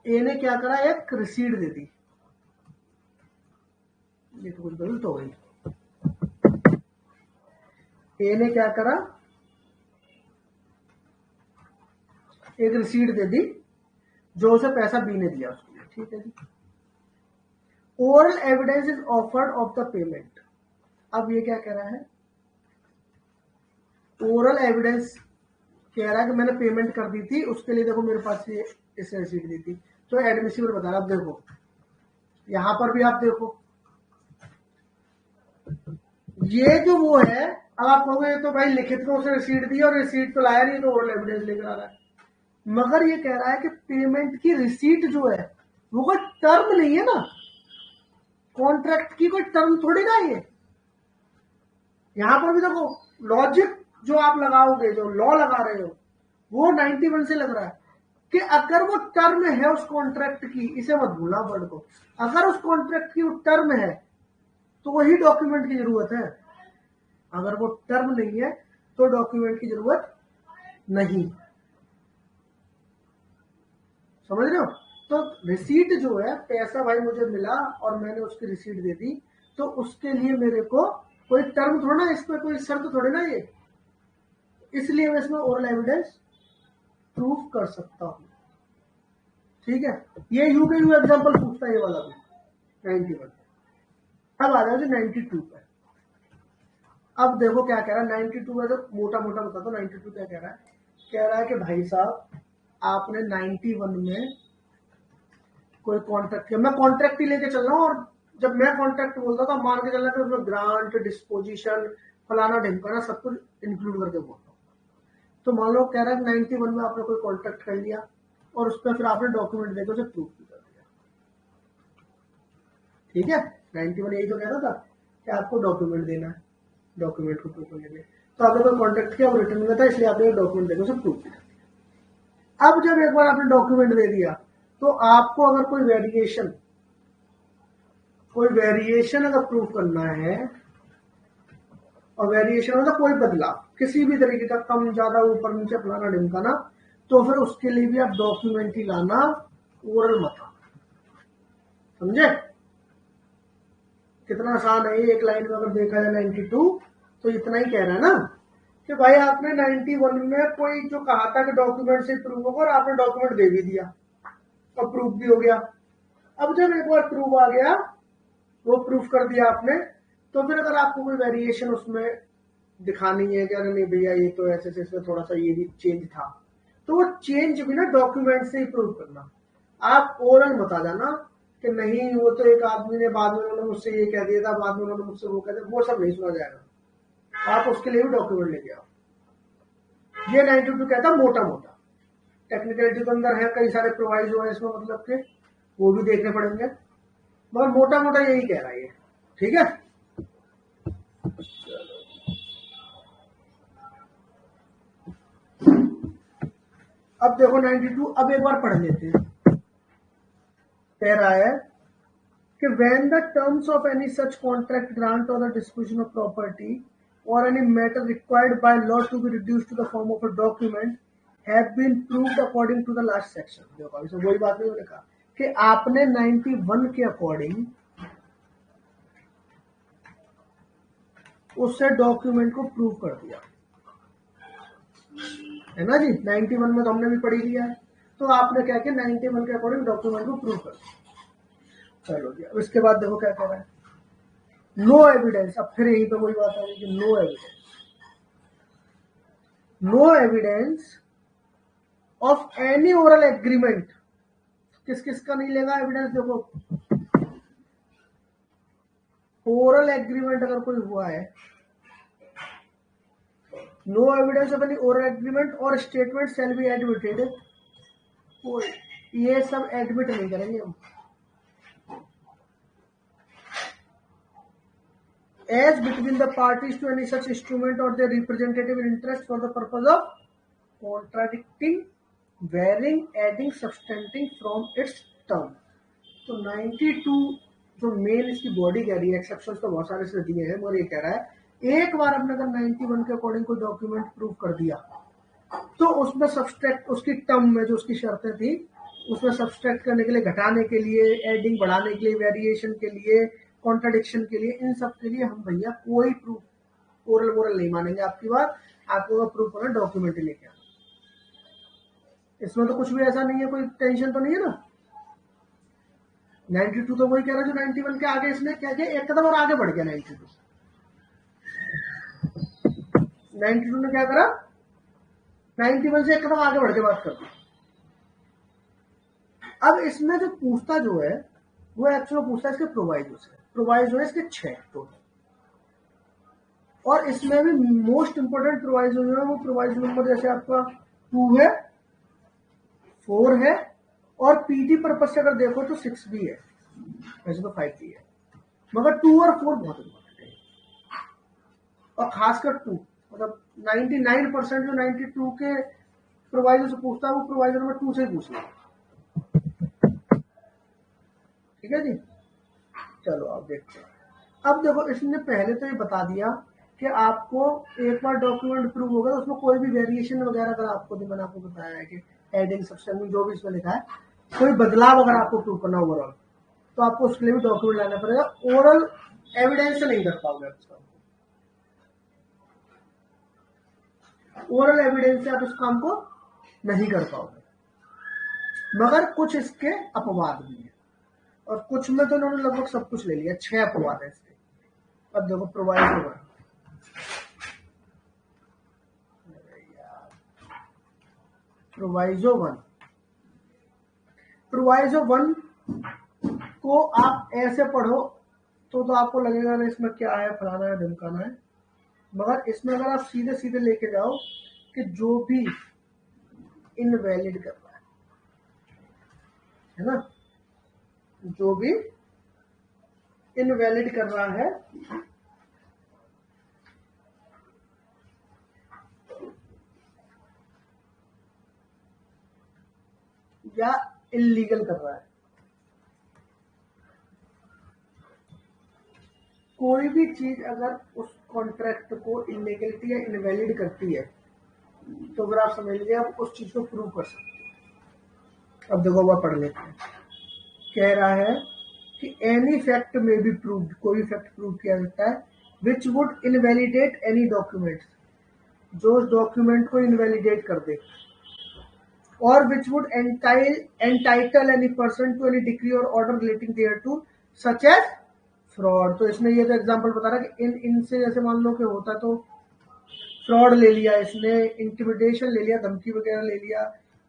[SPEAKER 1] ए ने क्या करा, एक रिसीट दे दी। ये तो कुछ गलत हो गई। ए ने क्या करा, एक रिसीट दे दी जो उसे पैसा बी ने दिया उसको, ठीक है जी। Oral evidence is offered of the payment. अब ये क्या कह रहा है, ओरल एविडेंस कह रहा है कि मैंने पेमेंट कर दी थी, उसके लिए देखो मेरे पास ये इसे रिसीट दी थी, तो एडमिसिबल बता रहा। अब देखो यहां पर भी आप देखो, ये जो वो है, अब आप कहोगे तो भाई लिखित को उसे रिसीट दी और रिसीट तो लाया नहीं, तो ओरल एविडेंस लेकर आ रहा है। मगर ये कह रहा है कि पेमेंट की रिसीट जो है वो कोई टर्म नहीं है ना, कॉन्ट्रैक्ट की कोई टर्म थोड़ी ना ये। यहां पर भी देखो लॉजिक जो आप लगाओगे, जो लॉ लगा रहे हो, वो 91 से लग रहा है कि अगर वो टर्म है उस कॉन्ट्रैक्ट की, इसे मत भूलना वर्ड को, अगर उस कॉन्ट्रैक्ट की वो टर्म है तो वही डॉक्यूमेंट की जरूरत है। अगर वो टर्म नहीं है तो डॉक्यूमेंट की जरूरत नहीं। समझ रहे हो? तो रिसीट जो है, पैसा भाई मुझे मिला और मैंने उसकी रिसीट दे दी, तो उसके लिए मेरे को कोई टर्म थोड़ा ना, इसमें कोई शर्त थोड़ी ना ये, इसलिए मैं इसमें ओरल एविडेंस प्रूफ कर सकता हूं। ठीक है, ये यू के यू एग्जाम्पल पूछता है ये वाला भी 91। अब आ जाओ जी 92 पे। अब देखो क्या कह रहा है 92 में, तो मोटा मोटा बता दो 92 क्या कह रहा है। कह रहा है कि भाई साहब आपने 91 में कोई कॉन्ट्रैक्ट किया, मैं कॉन्ट्रैक्ट ही लेके चल रहा हूँ, और जब मैं कॉन्ट्रैक्ट बोलता था मान के चलना कि उसमें ग्रांट, डिस्पोजिशन, फलाना ढिमकाना सब कुछ इंक्लूड करके बोलता हूँ। तो मान लो कह रहा है 91 में आपने कोई कॉन्ट्रैक्ट कर लिया और उस पर फिर आपने डॉक्यूमेंट देकर उसे प्रूफ भी कर दिया। ठीक है, 91 यही तो कह रहा था कि आपको डॉक्यूमेंट देना है, डॉक्यूमेंट को प्रूफ करने के लिए। तो आपने कोई कॉन्ट्रैक्ट किया, वो रिटर्न में था, इसलिए आपने डॉक्यूमेंट देकर उसे प्रूफ किया। अब जब एक बार आपने डॉक्यूमेंट दे दिया, तो आपको अगर कोई वेरिएशन अगर प्रूफ करना है, और वेरिएशन मतलब कोई बदलाव किसी भी तरीके का, कम ज्यादा ऊपर नीचे फलाना ढिमकाना, तो फिर उसके लिए भी आप डॉक्यूमेंट ही लाना, ओरल मत आना। समझे कितना आसान है? एक लाइन में अगर देखा जाए 92, तो इतना ही कह रहा है ना कि भाई आपने 91 में कोई जो कहा था कि डॉक्यूमेंट से प्रूफ होगा, और आपने डॉक्यूमेंट दे भी दिया और प्रूफ भी हो गया। अब जब एक बार प्रूफ आ गया, वो प्रूफ कर दिया आपने, तो फिर अगर आपको कोई वेरिएशन उसमें दिखानी है कि अरे नहीं भैया ये तो ऐसे इसमें थोड़ा सा ये भी चेंज था, तो वो चेंज भी ना डॉक्यूमेंट से ही प्रूव करना। आप ओरल बता जाना कि नहीं वो तो एक आदमी ने बाद में उन्होंने मुझसे ये कह दिया था, बाद में उन्होंने मुझसे वो कह दिया, वो सब नहीं सुना जाएगा। आप उसके लिए भी डॉक्यूमेंट लेके आओ। ये 92 कहता मोटा मोटा, टेक्निकलिटी के अंदर है, कई सारे प्रोवाइजो है इसमें, मतलब के वो भी देखने पड़ेंगे, मगर मोटा मोटा यही कह रहा है ये। ठीक है, अब देखो 92, अब एक बार पढ़ लेते हैं। कह रहा है कि when the terms of any such contract, grant or the disposition of property or any matter required by law to be reduced to the form of a document have been proved according to the last section। देखो अभी से वही बात नहीं मैंने कहा कि आपने 91 के अकॉर्डिंग उससे डॉक्यूमेंट को प्रूव कर दिया है ना जी। 91 में तो हमने भी पढ़ी लिया है, तो आपने क्या किया 91 के अकॉर्डिंग डॉक्यूमेंट को प्रूव कर दिया। चलो जी, अब इसके बाद देखो क्या कह रहा है, नो एविडेंस। अब फिर यहीं पे वही बात आ रही कि no evidence, no evidence of any oral agreement. किस किस का नहीं लेगा एविडेंस? देखो ओरल एग्रीमेंट अगर कोई हुआ है, no evidence of any oral agreement or statement shall be admitted. ये सब एडमिट नहीं करेंगे हम। As between the parties to any such instrument or their representative in interest for the purpose of contradicting, varying, adding, substanting from its term। तो 92 जो मेन इसकी बॉडी कह रही है, एक्सेप्शन तो बहुत सारे से दिए हैं, मगर ये कह रहा है एक बार आपने अगर 91 के अकॉर्डिंग कोई डॉक्यूमेंट प्रूव कर दिया तो उसमें सब्सट्रैक्ट, उसकी टर्म में जो उसकी शर्तें थी उसमें सब्सट्रैक्ट करने के लिए, घटाने के लिए, एडिंग बढ़ाने के लिए, वेरिएशन के लिए, कॉन्ट्राडिक्शन के लिए, इन सब के लिए हम भैया कोई प्रूफ ओरल वोरल नहीं मानेंगे आपकी बात। आपको प्रूफ करना डॉक्यूमेंट लेके आना। इसमें तो कुछ भी ऐसा नहीं है, कोई टेंशन तो नहीं है ना। 92 तो वही कह रहा है जो 91 के आगे इसने क्या किया, एक कदम और आगे बढ़ गया। 92 ने क्या करा, 91 से एक कदम आगे बढ़ के बात कर दी। अब इसमें जो पूछता जो है वो एक्चुअली पूछता है इसके प्रोवाइजो से। प्रोवाइजो है इसके 6 टोटल, और इसमें भी मोस्ट इंपोर्टेंट प्रोवाइजो जो है वो प्रोवाइजो नंबर जैसे आपका 2 है, 4 है, और पीटी पर्पज से अगर देखो तो 6 भी है, वैसे तो 5 भी है, मगर 2 और 4 बहुत इंपॉर्टेंट है। और खासकर 2 मतलब 99% जो 92 के प्रोवाइजो से पूछता है वो प्रोवाइजो नंबर 2 से ही पूछ लेगा। ठीक है जी, चलो आप देखते हैं। अब देखो इसने पहले तो ये बता दिया कि आपको एक बार डॉक्यूमेंट प्रूव होगा तो उसमें कोई भी वेरिएशन वगैरह अगर आपको, मैंने आपको बताया है कि एडिंग सब्सटेंसिंग जो भी इसमें लिखा है, कोई बदलाव अगर आपको प्रूव करना ओवरऑल तो आपको उसके लिए भी डॉक्यूमेंट लाना पड़ेगा। ओरल एविडेंस से नहीं कर पाओगे आप इसका, ओरल एविडेंस से आप इस काम को नहीं कर पाओगे। मगर कुछ इसके अपवाद भी है, और कुछ में तो उन्होंने लगभग सब कुछ ले लिया। 6 अपवाद है इसके। अब देखो प्रोवाइजो 1, प्रोवाइजो 1, प्रोवाइजो 1 को आप ऐसे पढ़ो तो आपको लगेगा ना इसमें क्या है, फलाना है, ढमकाना है। मगर इसमें अगर आप सीधे सीधे लेके जाओ कि जो भी इनवैलिड कर रहा है ना, जो भी इनवैलिड कर रहा है या इलीगल कर रहा है, कोई भी चीज अगर उस कॉन्ट्रैक्ट को इलीगलिटी या इनवैलिड करती है तो अगर आप समझ लीजिए आप उस चीज को प्रूव कर सकते हैं। अब देखो वह पढ़ लेते हैं। कह रहा है कि any fact may be proved, कोई भी फैक्ट प्रूव किया जाता है which would invalidate any document, जो उस डॉक्यूमेंट को इनवैलिडेट कर दे, और which would entitle any person to any decree और order relating thereto such as fraud. तो इसमें ये तो एग्जांपल बता रहा है कि इनसे जैसे मान लो कि होता तो फ्रॉड ले लिया इसने, इंटिमिडेशन ले लिया, धमकी वगैरह ले लिया,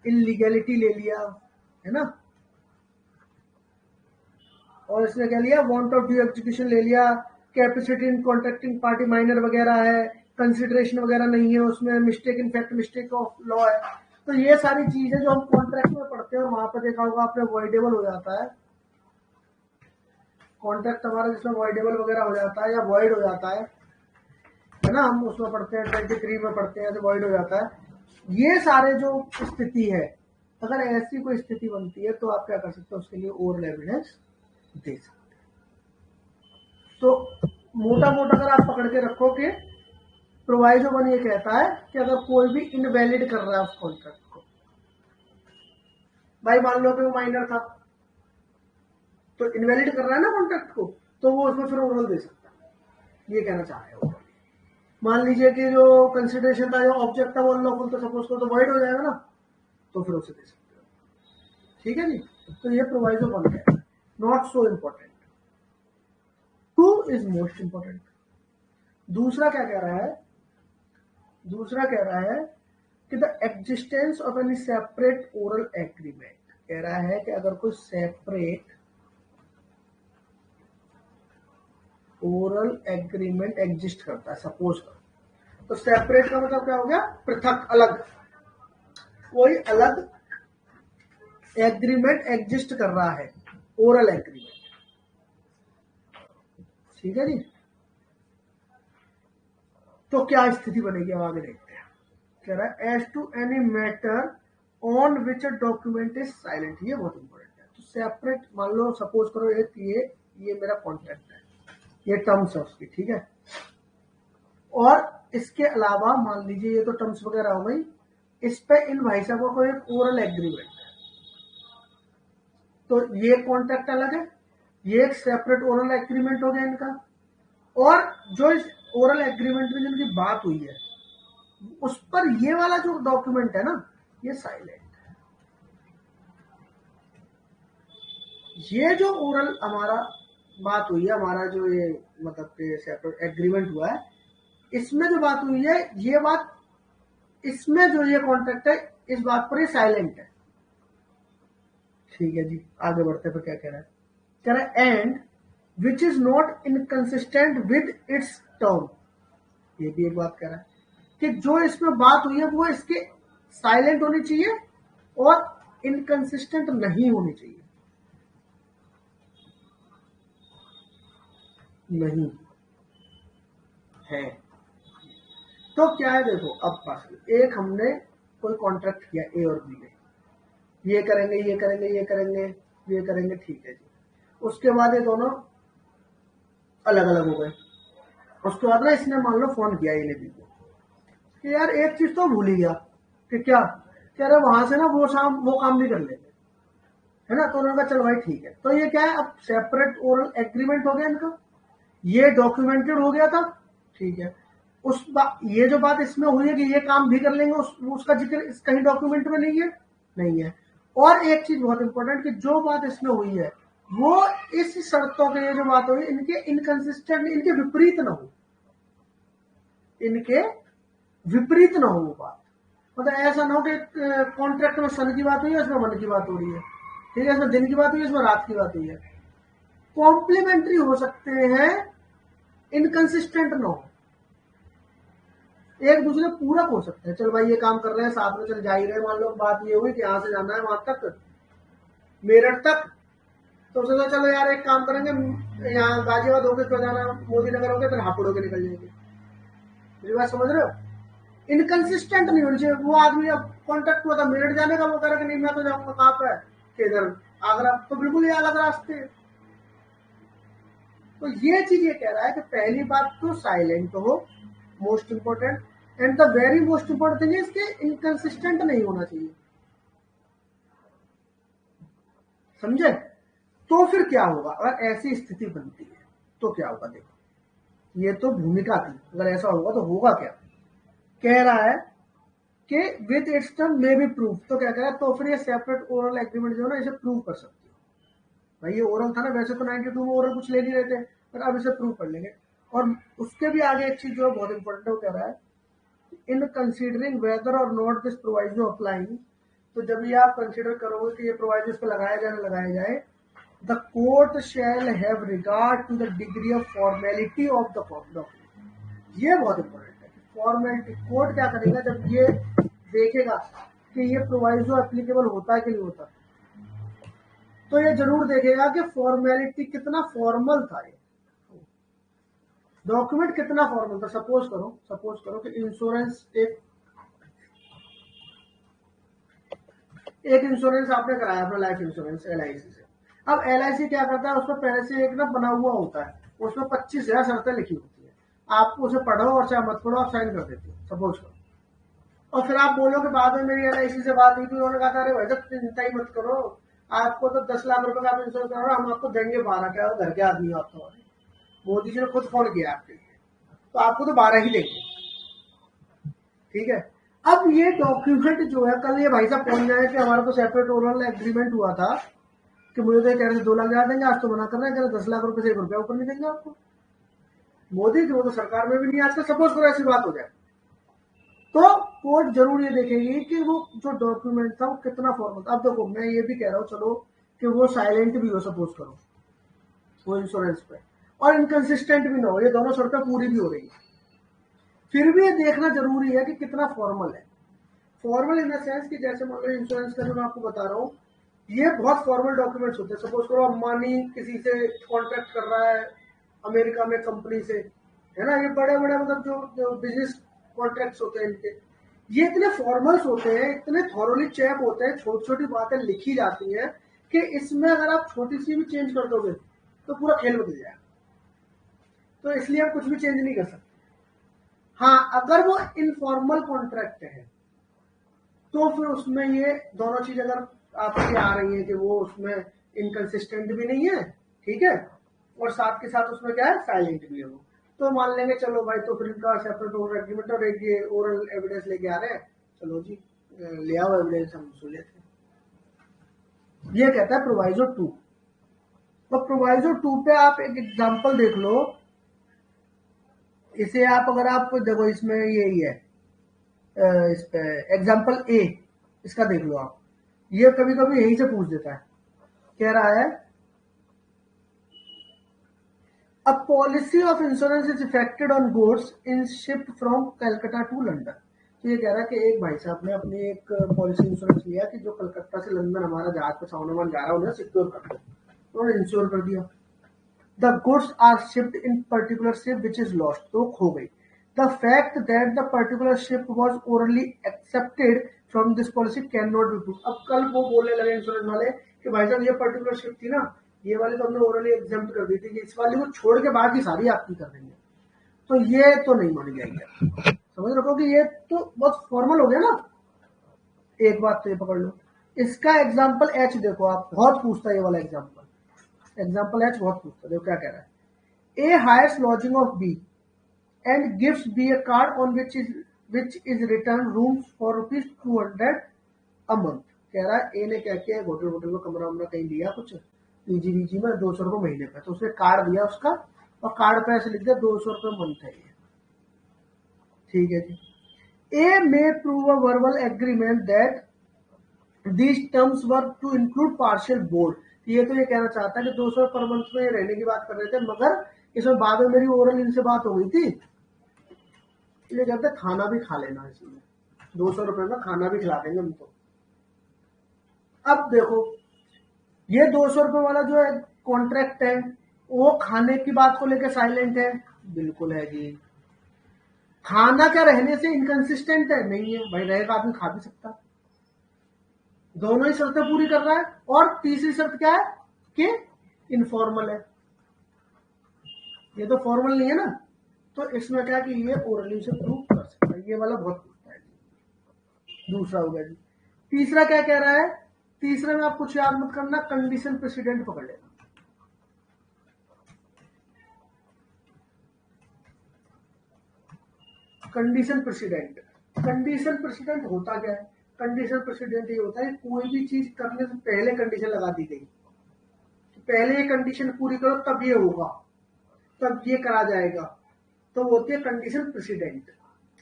[SPEAKER 1] इलीगैलिटी ले लिया, है ना, और इसने क्या लिया, वांट ऑफ ड्यू एग्जीक्यूशन ले लिया, capacity in contracting party minor वगैरह है, कंसिडरेशन वगैरह नहीं है उसमें, mistake in fact, mistake of law है। तो ये सारी चीजें जो हम कॉन्ट्रैक्ट में पढ़ते हैं और वहां पर देखा होगा आपने वॉइडेबल हो जाता है, कॉन्ट्रैक्ट हमारा जिसमें वॉइडेबल वगैरह हो जाता है या वॉइड हो जाता है ना, हम उसमें पढ़ते हैं 23 में पढ़ते हैं तो वॉइड हो जाता है। ये सारे जो स्थिति है, अगर ऐसी कोई स्थिति बनती है तो आप क्या कर सकते हो, उसके लिए ओरल एविडेंस दे सकते हैं। तो मोटा मोटा अगर आप पकड़ के रखो कि प्रोवाइजो वन ये कहता है कि अगर कोई भी इनवैलिड कर रहा है उस कॉन्ट्रैक्ट को, भाई मान लो कि वो माइनर था तो इनवैलिड कर रहा है ना कॉन्ट्रैक्ट को, तो वो उसमें फिर ओरल दे सकता है, ये कहना चाह रहे हो। मान लीजिए कि जो कंसिडरेशन था, जो ऑब्जेक्ट था वो अनलॉफुल, तो सपोज करो तो वॉइड हो जाएगा ना, तो फिर उसे दे सकते हो। ठीक है जी, तो ये प्रोवाइजो वन है, not so important. Two is most important. दूसरा क्या कह रहा है, दूसरा कह रहा है कि the existence of any separate oral agreement, कह रहा है कि अगर कोई सेपरेट ओरल एग्रीमेंट एग्जिस्ट करता है, सपोज करो, तो सेपरेट का मतलब क्या हो गया, पृथक, अलग, कोई अलग एग्रीमेंट एग्जिस्ट कर रहा है, ओरल एग्रीमेंट। ठीक है जी, तो क्या स्थिति बनेगी, अब आगे देखते हैं। कह रहा है as to any matter on which a document is silent, ये बहुत इंपॉर्टेंट है। तो सेपरेट, मान लो सपोज करो ये मेरा कॉन्ट्रैक्ट है, ये टर्म्स है उसकी, ठीक है, और इसके अलावा मान लीजिए ये तो टर्म्स वगैरह हो गई, इस पे इन भाई साहबों को एक ओरल एग्रीमेंट है, तो ये कॉन्ट्रैक्ट अलग है, ये एक सेपरेट ओरल एग्रीमेंट हो गया इनका, और जो इस ओरल एग्रीमेंट में जिनकी बात हुई है उस पर ये वाला जो डॉक्यूमेंट है ना, ये साइलेंट है। ये जो ओरल हमारा बात हुई है, हमारा जो ये मतलब सेपरेट एग्रीमेंट हुआ है, इसमें जो बात हुई है, ये बात, इसमें जो ये कॉन्ट्रैक्ट है, इस बात पर ये साइलेंट है। ठीक है जी, आगे बढ़ते फिर क्या कह रहा है, कह रहा है and which is not inconsistent with its term, ये भी एक बात कह रहा है कि जो इसमें बात हुई है वो इसके साइलेंट होनी चाहिए और इनकंसिस्टेंट नहीं होनी चाहिए, नहीं है। तो क्या है, देखो अब पास एक हमने कोई कॉन्ट्रैक्ट किया ए और बी ने, ये करेंगे ये करेंगे ये करेंगे ये करेंगे, ठीक है जी, उसके बाद ये दोनों अलग अलग हो गए। उसके बाद ना इसने मान लो फोन किया ए ने बी को कि यार एक चीज तो भूल ही गया, कि क्या, कह रहे वहां से ना वो काम भी कर लेते, है ना, तो उन्होंने कहा चलो भाई ठीक है। तो ये क्या है, अब सेपरेट ओरल एग्रीमेंट हो गया इनका, ये डॉक्यूमेंटेड हो गया था, ठीक है। ये जो बात इसमें हुई है कि ये काम भी कर लेंगे, उसका जिक्र कहीं डॉक्यूमेंट में नहीं है, नहीं है। और एक चीज बहुत इंपॉर्टेंट कि जो बात इसमें हुई है वो इस शर्तों के, ये जो बात हुई इनके इनकंसिस्टेंट, इनके विपरीत ना हो, इनके विपरीत ना हो वो बात, मतलब ऐसा ना हो कि कॉन्ट्रैक्ट में सन की बात हुई है, इसमें मन की बात हो रही है, ठीक है, इसमें दिन की बात हुई है, इसमें रात की बात हुई है। कॉम्प्लीमेंट्री हो सकते हैं, इनकंसिस्टेंट ना हो, एक दूसरे पूरक हो सकते हैं। चल भाई ये काम कर रहे हैं साथ में, चल जा ही रहे, मान लो बात ये हुई कि यहां से जाना है वहां तक, मेरठ तक, तो सोचा चलो यार एक काम करेंगे, यहाँ गाजियाबाद होके क्यों जाना, मोदी नगर होके फिर हापुड़ होके निकल जाएंगे। मेरी बात समझ रहे हो, इनकंसिस्टेंट नहीं होनी चाहिए। वो आदमी अब कॉन्टेक्ट हुआ था मेरठ जाने का, वो कह रहा कि नहीं मैं तो जाऊंगा कहाँ पे, इधर आगरा, तो बिल्कुल ये अलग रास्ते। तो ये चीज ये कह रहा है कि पहली बात तो साइलेंट हो, most important, and the very most important thing is कि इनकंसिस्टेंट नहीं होना चाहिए, समझे। तो फिर क्या होगा, अगर ऐसी स्थिति बनती है तो क्या होगा, देखो ये तो भूमिका थी, अगर ऐसा होगा तो होगा क्या, कह रहा है कि with its term may be proof, तो क्या कह रहा है, तो फिर ये सेपरेट ओरल एग्रीमेंट जो है ना, इसे प्रूव कर सकते हो। भाई ये ओरल था ना, वैसे तो 92 में ओरल कुछ ले नहीं रहे थे, पर अब इसे प्रूव कर लेंगे। और उसके भी आगे एक चीज जो है बहुत इंपॉर्टेंट है, वो कह रहा है इन कंसीडरिंग वेदर और नॉट दिस प्रोवाइजो अप्लाइंग, तो जब ये आप कंसीडर करोगे कि ये प्रोवाइजो इस पर लगाया जाए ना लगाया जाए, the court shall have regard to the degree of formality of the document. ये बहुत इंपॉर्टेंट है, फॉर्मेलिटी, कोर्ट क्या करेगा जब ये देखेगा कि ये प्रोवाइजो एप्लीकेबल होता है कि नहीं होता, तो ये जरूर देखेगा कि फॉर्मेलिटी कितना फॉर्मल था, ये डॉक्यूमेंट कितना फॉर्मल था। सपोज करो कि इंश्योरेंस एक एक इंश्योरेंस आपने कराया अपना लाइफ इंश्योरेंस LIC से। अब LIC क्या करता है, उसमें पहले से एक ना बना हुआ होता है, उसमें 25,000 शर्तें लिखी होती है, आपको उसे पढ़ो और चाहे मत पढ़ो, आप साइन कर देते हो सपोज करो। और फिर आप बोलो कि बाद में मेरी LIC से बात हुई थी, उन्होंने कहा था अरे भाई साहब चिंता ही मत करो, आपको तो 10 लाख रुपए का आप इंश्योरेंस करो, हम आपको देंगे 12, क्या घर के आदमी हो आप तो। मोदी जी ने खुद फोन किया आपके लिए, तो आपको तो 12 ही देंगे, ठीक है। अब ये डॉक्यूमेंट जो है, कल ये भाई साहब पहुंच जाए कि हमारा तो सेपरेट ओरल एग्रीमेंट हुआ था कि मुझे तो कह रहे थे 2 लाख ज्यादा देंगे, आज तो मना कर रहे हैं, कह रहे 10 लाख रुपए से 1 रुपया ऊपर नहीं देंगे आपको। मोदी जी वो तो सरकार में भी नहीं, आज सपोज करो ऐसी बात हो जाए, तो कोर्ट जरूर ये देखेगी कि वो जो डॉक्यूमेंट था वो कितना फॉर्मल था। अब देखो मैं ये भी कह रहा हूँ चलो कि वो साइलेंट भी हो सपोज करो वो इंश्योरेंस पे, और इनकंसिस्टेंट भी ना हो, ये दोनों शर्तें पूरी भी हो रही है, फिर भी ये देखना जरूरी है कि कितना फॉर्मल है। फॉर्मल इन द सेंस कि जैसे मान लो इंश्योरेंस का जो मैं आपको बता रहा हूँ, ये बहुत फॉर्मल डॉक्यूमेंट्स होते हैं। सपोज करो अंबानी किसी से कॉन्ट्रैक्ट कर रहा है अमेरिका में कंपनी से, है ना, ये बड़े बड़े मतलब जो बिजनेस कॉन्ट्रैक्ट्स होते हैं इनके, ये इतने फॉर्मल्स होते हैं, इतने थॉरोली चेक होते हैं, छोटी छोटी बातें लिखी जाती हैं कि इसमें अगर आप छोटी सी भी चेंज कर दोगे तो पूरा खेल बदल जाएगा, तो इसलिए आप कुछ भी चेंज नहीं कर सकते। हाँ, अगर वो इनफॉर्मल कॉन्ट्रैक्ट है तो फिर उसमें ये दोनों चीज अगर आपकी आ रही है कि वो उसमें इनकंसिस्टेंट भी नहीं है, ठीक है, और साथ के साथ उसमें क्या है साइलेंट भी है वो, तो मान लेंगे चलो भाई, तो फिर इनका सेपरेट ओरल एग्रीमेंट और एक ये ओरल एविडेंस लेके आ रहे हैं, चलो जी ले आओ एविडेंस, हम सुन लेते हैं। ये कहता है प्रोवाइजो 2। तो प्रोवाइजो 2 पे आप एक एग्जांपल देख लो, इसे आप अगर आप देखो इसमें यही है, इस पे एग्जाम्पल ए इसका देख लो आप, ये कभी कभी यही से पूछ देता है, कह रहा है a policy of insurance is effected on goods in shift from Calcutta to London. तो ये कह रहा है कि एक भाई साहब ने अपनी एक पॉलिसी इंश्योरेंस लिया कि जो कलकत्ता से लंदन हमारा जहाज पे सामान जा रहा है उन्हें सिक्योर कर दो, उन्होंने इंश्योर कर दिया। The goods are shipped in particular ship which is lost, तो खो गई। The fact that the particular ship was orally accepted from this policy cannot be proved। अब कल वो बोलने लगे इंश्योरेंस वाले कि भाई साहब ये पर्टिकुलर शिप थी ना, ये वाली तो हमने ओरली एग्जाम्प्ट कर दी थी, कि इस वाली को छोड़ के बाकी सारी आपकी कर देंगे, तो ये तो नहीं मानी जाएगी। समझ रखो कि ये तो बहुत फॉर्मल हो गया ना। एक बात तो ये पकड़ लो, इसका एग्जाम्पल एच देखो आप, बहुत पूछता है ये वाला एग्जाम्पल, एग्जाम्पल एच बहुत पूछता है। देखो क्या कह रहा है, A hires lodging of B and gives B a card on which is written rooms for ₹200 a month. कह रहा है ए ने क्या किया, होटल होटल में कमरा वमरा कहीं लिया कुछ पीजी में 200 रुपए महीने पे, तो उसने कार्ड दिया उसका, और कार्ड पे ऐसे लिख दिया 200 रुपए मंथ है ये, ठीक है जी। A may prove a verbal agreement that these terms were to include partial board. ये तो ये कहना चाहता है कि 200 पर मंथ में रहने की बात कर रहे थे, मगर इसमें बाद में मेरी ओरल इनसे बात हो गई थी, ये कहते खाना भी खा लेना, इसमें 200 रुपए में खाना भी खिला देंगे हमको। अब देखो ये 200 रुपए वाला जो है कॉन्ट्रैक्ट है, वो खाने की बात को लेकर साइलेंट है, बिल्कुल है जी। खाना क्या रहने से इनकंसिस्टेंट है, नहीं है भाई, रहेगा आदमी खा भी सकता, दोनों ही शर्तें पूरी कर रहा है। और तीसरी शर्त क्या है कि इनफॉर्मल है, ये तो फॉर्मल नहीं है ना, तो इसमें क्या कि ये ओरली से प्रूव कर सकता है, ये वाला बहुत पूछता है। दूसरा हो गया जी। तीसरा क्या कह रहा है, तीसरे में आप कुछ याद मत करना, कंडीशन प्रेसिडेंट पकड़ लेना। कंडीशन प्रेसिडेंट, कंडीशन प्रेसिडेंट होता क्या है, कंडीशन प्रेसिडेंट ये होता है कोई भी चीज करने से पहले कंडीशन लगा दी गई, पहले ये कंडीशन पूरी करो तब ये होगा, तब ये करा जाएगा, तो होती है कंडीशन प्रेसिडेंट।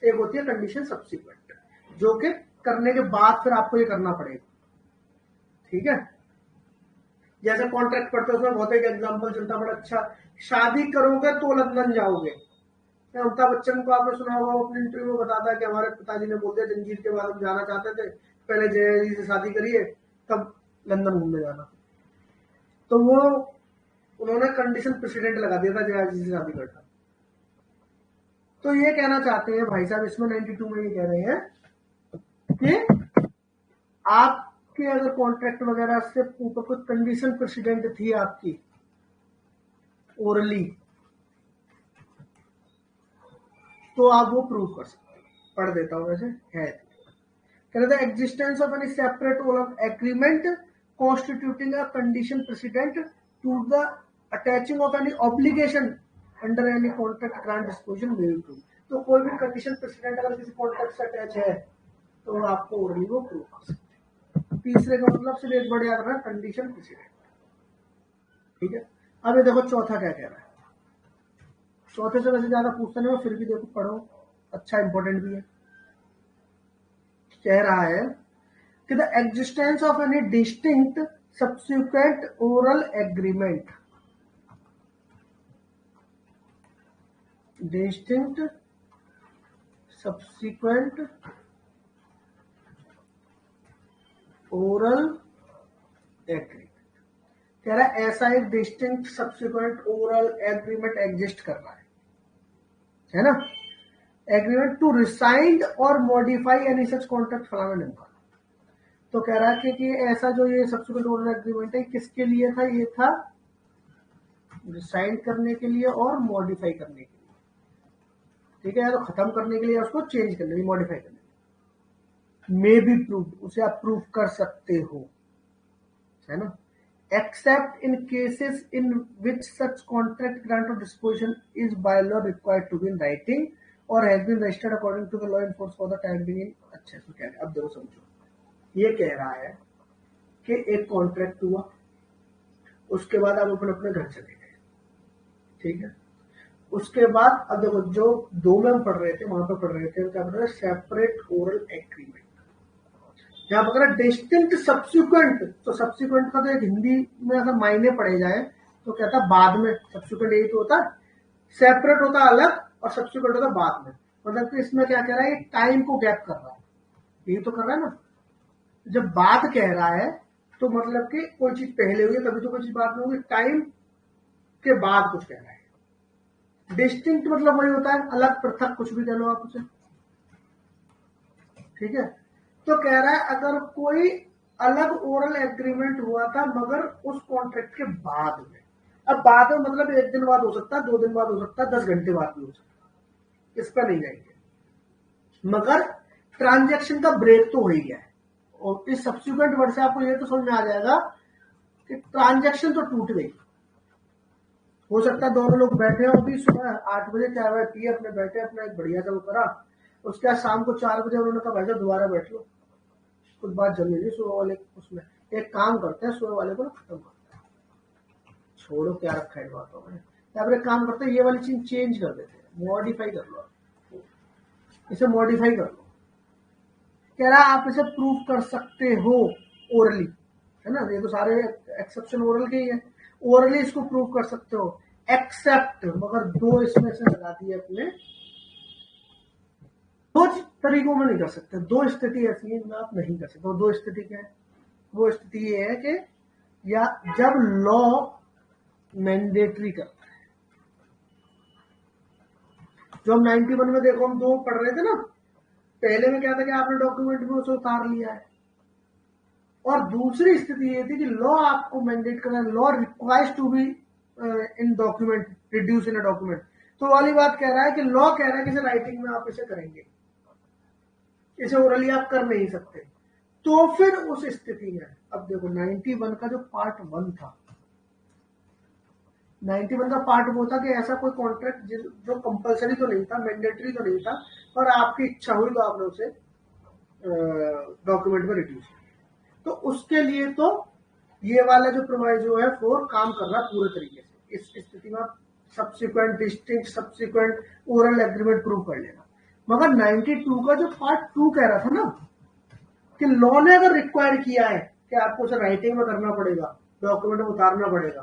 [SPEAKER 1] एक होती है कंडीशन सब्सिक्वेंट, जो कि करने के बाद फिर आपको ये करना पड़ेगा, ठीक है। जैसे कॉन्ट्रैक्ट पढ़ते उसमें बहुत एक एग्जाम्पल चलता बड़ा अच्छा, शादी करोगे तो लंदन जाओगे। अमिताभ बच्चन को आपने सुना होगा, अपने इंटरव्यू में बताता है कि हमारे पिताजी ने बोल दिया जंजीर के बाद हम जाना चाहते थे, पहले जया जी से शादी करिए तब लंदन घूमने जाना, तो वो उन्होंने कंडीशन प्रेसिडेंट लगा दिया था जया जी से शादी करना। तो ये कहना चाहते हैं भाई साहब इसमें 92 में ये कह रहे हैं कि आपके आपके अगर कॉन्ट्रैक्ट वगैरह से ऊपर कोई कंडीशन प्रेसिडेंट थी आपकी ओरली, तो आप वो प्रूव कर सकते हैं। पढ़ देता हूं वैसे है। The existence of any separate oral agreement constituting a condition president to the attaching of any obligation under any contract grant disposition may be prove. तो कोई भी कंडीशन प्रेसिडेंट अगर किसी कॉन्ट्रैक्ट से अटैच है तो आपको ओरली वो प्रूव कर सकते हैं। तीसरे का मतलब सिर्फ एक वर्ड याद रखना, कंडीशन प्रेसिडेंट। ठीक है, अब ये देखो चौथा क्या कह रहा है। चौथे से वैसे ज्यादा पूछता नहीं, फिर भी देखो पढ़ो, अच्छा इंपॉर्टेंट भी है। कह रहा है कि the existence of any distinct subsequent oral agreement, distinct subsequent oral agreement, कह रहा है ऐसा एक distinct subsequent oral agreement exist कर रहा है ना, एग्रीमेंट टू रिसाइंड और मॉडिफाई एनी सच कॉन्ट्रैक्ट फलाना नंबर। तो कह रहा है कि ऐसा जो ये सब्सिक्वेंट ओरल एग्रीमेंट है किसके लिए था, ये था रिसाइंड करने के लिए और मॉडिफाई करने के लिए। ठीक है, तो खत्म करने के लिए, उसको चेंज करने के लिए, मॉडिफाई करने के लिए। मे बी प्रूव, उसे आप प्रूव कर सकते हो, है ना। Except in cases in which such contract grant or disposition is by law required to be in writing or has been registered according to the law enforced for the time being। अच्छा इसमें क्या है, अब देखो समझो। ये कह रहा है कि एक कॉन्ट्रैक्ट हुआ, उसके बाद आप अपने अपने घर चले गए। ठीक है, उसके बाद अब देखो जो दो में हम पढ़ रहे थे, वहां पर पढ़ रहे थे क्या पढ़ रहे थे, सेपरेट ओरल एग्रीमेंट। यहाँ पर डिस्टिंक्ट सब्सिक्वेंट, तो सब्सिक्वेंट का तो एक हिंदी में अगर मायने पढ़े जाए तो कहता है बाद में। सब्सिक्वेंट यही तो होता है, सेपरेट होता अलग और सब्सिक्वेंट होता बाद में। मतलब कि इसमें क्या कह रहा है, टाइम को गैप कर रहा है, यही तो कर रहा है ना। जब बाद कह रहा है तो मतलब कि कोई चीज पहले हुई है तभी तो कोई चीज बाद में होगी, टाइम के बाद कुछ कह रहा है। डिस्टिंक्ट मतलब वही होता है अलग, पृथक, कुछ भी कह लो आप उसे। ठीक है, तो कह रहा है अगर कोई अलग ओरल एग्रीमेंट हुआ था मगर उस कॉन्ट्रैक्ट के बाद में, अब बाद में मतलब 1 दिन बाद हो सकता है, 2 दिन बाद हो सकता है, 10 घंटे बाद भी हो सकता है, इस पर नहीं जाएंगे, मगर ट्रांजैक्शन का ब्रेक तो हो ही गया है। और इस सब्सिक्वेंट वर्ड से आपको ये तो समझ में आ जाएगा कि ट्रांजैक्शन तो टूट गई। हो सकता है दोनों लोग बैठे हो, अभी सुबह 8 बजे चाय वाय पिए, अपने बैठे, अपना एक बढ़िया सा वो करा, उसके बाद शाम को 4 बजे उन्होंने कहा भाई साहब दोबारा बैठ लो, कुछ बात जमी नहीं सुबह वाले। उसमें एक काम करते हैं, सुबह वाले को खत्म करते हैं, छोड़ो क्या रखा है बातों में, या फिर एक काम करते हैं ये वाली चीज चेंज कर देते हैं, मॉडिफाई कर लो, इसे मॉडिफाई कर लो। कह रहा आप इसे प्रूव कर सकते हो ओरली, है ना, ये तो सारे एक्सेप्शन ओरल के ही है, ओरली इसको प्रूव कर सकते हो। एक्सेप्ट, मगर दो इसमें से लगा दिए अपने, दो तरीकों में नहीं कर सकते, दो स्थिति ऐसी है जिनमें आप नहीं कर सकते। दो स्थिति क्या है, वो स्थिति ये है कि या जब लॉ मैंडेटरी करता है, जो हम 91 में देखो हम दो पढ़ रहे थे ना, पहले में क्या था कि आपने डॉक्यूमेंट में उसे उतार लिया है, और दूसरी स्थिति ये थी कि लॉ आपको मैंडेट कर रहा है, law requires to be in document, reduce in a document. तो वाली बात कह रहा है कि लॉ कह रहा है कि राइटिंग में आप इसे करेंगे, इसे ओरली आप कर नहीं सकते। तो फिर उस स्थिति में अब देखो 91 का जो पार्ट 1 था, 91 का पार्ट वो था कि ऐसा कोई कॉन्ट्रैक्ट जो कंपलसरी तो नहीं था, मैंडेटरी तो नहीं था, पर आपकी इच्छा हुई तो आपने उसे डॉक्यूमेंट में रिड्यूस किया। तो उसके लिए तो ये वाला जो प्रोवाइजो है वो काम कर रहा पूरे तरीके से। इस स्थिति में आप subsequent distinct subsequent oral agreement prove कर लेना। मगर 92 का जो पार्ट 2 कह रहा था ना कि लॉ ने अगर रिक्वायर किया है कि आपको उसे राइटिंग में करना पड़ेगा, डॉक्यूमेंट में उतारना पड़ेगा,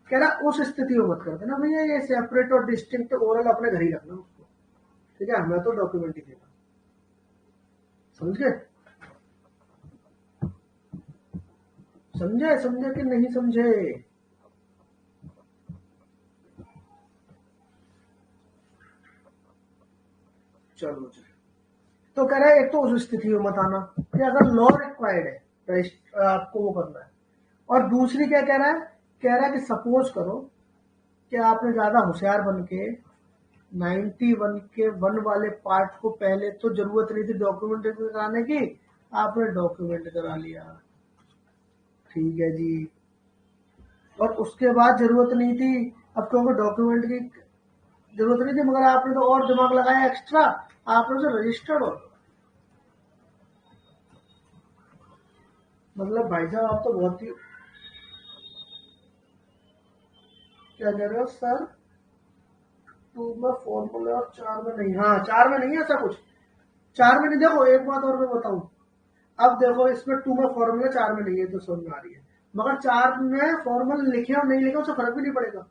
[SPEAKER 1] कह रहा उस स्थिति में मत कर देना भैया, ये सेपरेट और डिस्टिंक्ट ओरल अपने घर ही रखना उसको। ठीक है, मैं तो डॉक्यूमेंट ही देगा, समझ गए, समझे समझे कि नहीं समझे। चलो जी, तो कह रहा है एक तो उस स्थिति में मत आना कि अगर लॉ रिक्वायर्ड है आपको वो करना है। और दूसरी क्या कह रहा है, कह रहा है कि सपोज करो कि आपने ज्यादा होशियार बन के 91 के 1 वाले पार्ट को पहले तो जरूरत नहीं थी डॉक्यूमेंट कराने की, आपने डॉक्यूमेंट करा लिया, ठीक है जी। और उसके बाद जरूरत नहीं थी, अब क्योंकि डॉक्यूमेंट की जरूरत नहीं थी, मगर आपने तो और दिमाग लगाया एक्स्ट्रा, आपने उसे रजिस्टर्ड हो। मतलब भाई साहब आप तो बहुत ही, क्या कह रहे हो सर, 2 में फॉर्मूला और 4 में नहीं, हाँ 4 में नहीं है ऐसा कुछ, 4 में नहीं। देखो एक बात और मैं बताऊं, अब देखो इसमें 2 में फॉर्मूला 4 में नहीं है तो समझ में आ रही है, मगर 4 में फॉर्मूला लिखे और नहीं लिखे उससे फर्क भी नहीं पड़ेगा,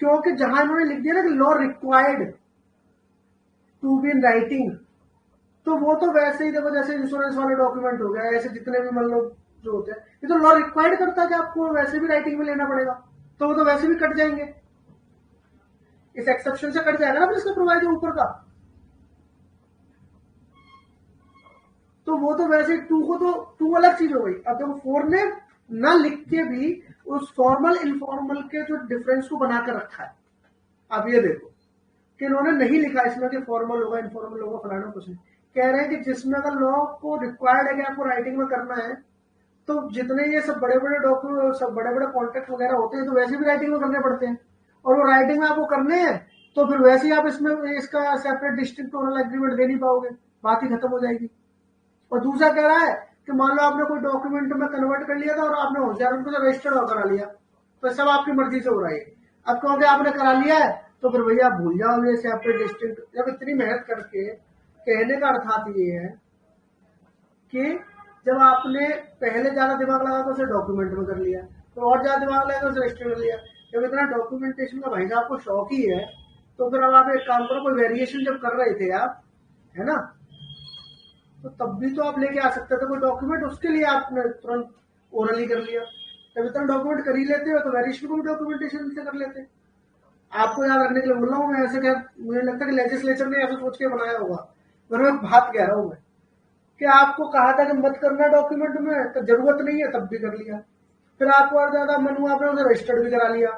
[SPEAKER 1] क्योंकि जहां इन्होंने लिख दिया ना कि law required to be in writing, तो वो तो वैसे ही देखो जैसे इंश्योरेंस वाले डॉक्यूमेंट हो गया, ऐसे जितने भी मतलब जो होते हैं, ये तो लॉ रिक्वायर्ड करता है कि आपको वैसे भी राइटिंग में लेना पड़ेगा, तो वो तो वैसे भी कट जाएंगे, इस एक्सेप्शन से कट जाएगा ना फिर इसका प्रोवाइड ऊपर का, तो वो तो वैसे टू को तो टू अलग चीज हो गई। अब देखो 4 ने ना लिख के भी उस फॉर्मल इनफॉर्मल के जो डिफरेंस को बनाकर रखा है। अब ये देखो कि इन्होंने नहीं लिखा इसमें कि फॉर्मल होगा इनफॉर्मल होगा फलाना, कुछ नहीं, कह रहे हैं कि जिसमें अगर लॉ को रिक्वायर्ड है कि आपको राइटिंग में करना है, तो जितने ये सब बड़े बड़े डॉक्यूमेंट सब बड़े बड़े कॉन्ट्रैक्ट वगैरह होते हैं तो वैसे भी राइटिंग में करने पड़ते हैं, और वो राइटिंग में आपको करने हैं तो फिर वैसे ही आप इसमें इसका सेपरेट डिस्ट्रिक्ट ओनर एग्रीमेंट दे नहीं पाओगे, बात ही खत्म हो जाएगी। और दूसरा कह रहा है कि मान लो आपने कोई डॉक्यूमेंट में कन्वर्ट कर लिया था और आपने होशियार उनको रजिस्टर्ड करा लिया, तो सब आपकी मर्जी से हो रहा है। अब क्योंकि आपने करा लिया है तो फिर भैया आप भूल जाओ ये सेपरेट डिस्ट्रिक्ट, जब इतनी मेहनत करके, कहने का अर्थात ये है कि जब आपने पहले ज्यादा दिमाग लगा तो उसे डॉक्यूमेंट में कर लिया, तो और ज्यादा दिमाग लगा तो उसे रजिस्टर कर लिया, जब इतना डॉक्यूमेंटेशन का भाई साहब आपको शौक ही है, तो फिर अब आप एक काम करो, कोई वेरिएशन जब कर रहे थे आप, है ना, तो तब भी तो आप लेके आ सकते थे कोई डॉक्यूमेंट, उसके लिए आपने तुरंत ओरली कर लिया। जब इतना डॉक्यूमेंट कर ही लेते हो तो वेरिएशन को भी डॉक्यूमेंटेशन से कर लेते। आपको याद रखने के लिए बोल रहा हूँ मैं, ऐसे क्या मुझे लगता है कि लेजिस्लेचर ने ऐसा सोच के बनाया होगा, पर मैं बात कह रहा हूँ मैं कि आपको कहा था कि मत करना डॉक्यूमेंट में, तो जरूरत नहीं है तब भी कर लिया, फिर आपको और ज्यादा मन हुआ आपने उसे रजिस्टर्ड भी करा लिया,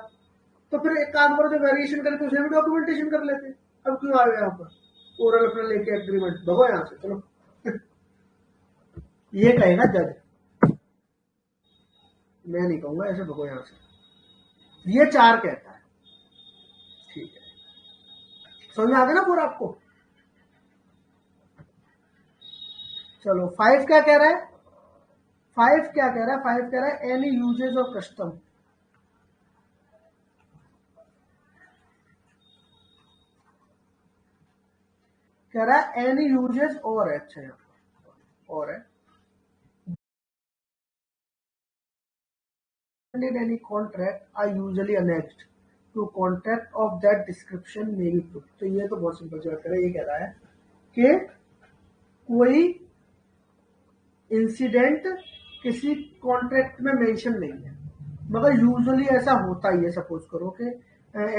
[SPEAKER 1] तो फिर एक काम करो जो वेरिएशन करके उसे भी डॉक्यूमेंटेशन कर लेते। अब क्यों आ गए यहाँ पर ओरल अपना लेके एग्रीमेंट, भगो यहाँ से चलो। ये कहेगा जज, मैं नहीं कहूंगा ऐसे, भगो यहाँ से, ये 4 कहता है, ठीक है, समझ में आ गया ना पूरा आपको। चलो 5 क्या कह रहा है, 5 क्या कह रहा है, 5 कह रहा है एनी यूजेज ऑफ कस्टम, कह रहा है एनी यूजेज और है, अच्छा और है, any contract are usually annexed to contract of that description may be proved। तो ये तो बहुत सिंपल सी बात है, ये कह रहा है कि कोई इंसिडेंट किसी कॉन्ट्रैक्ट में मेंशन नहीं है, मगर यूजुअली ऐसा होता ही है। सपोज करो कि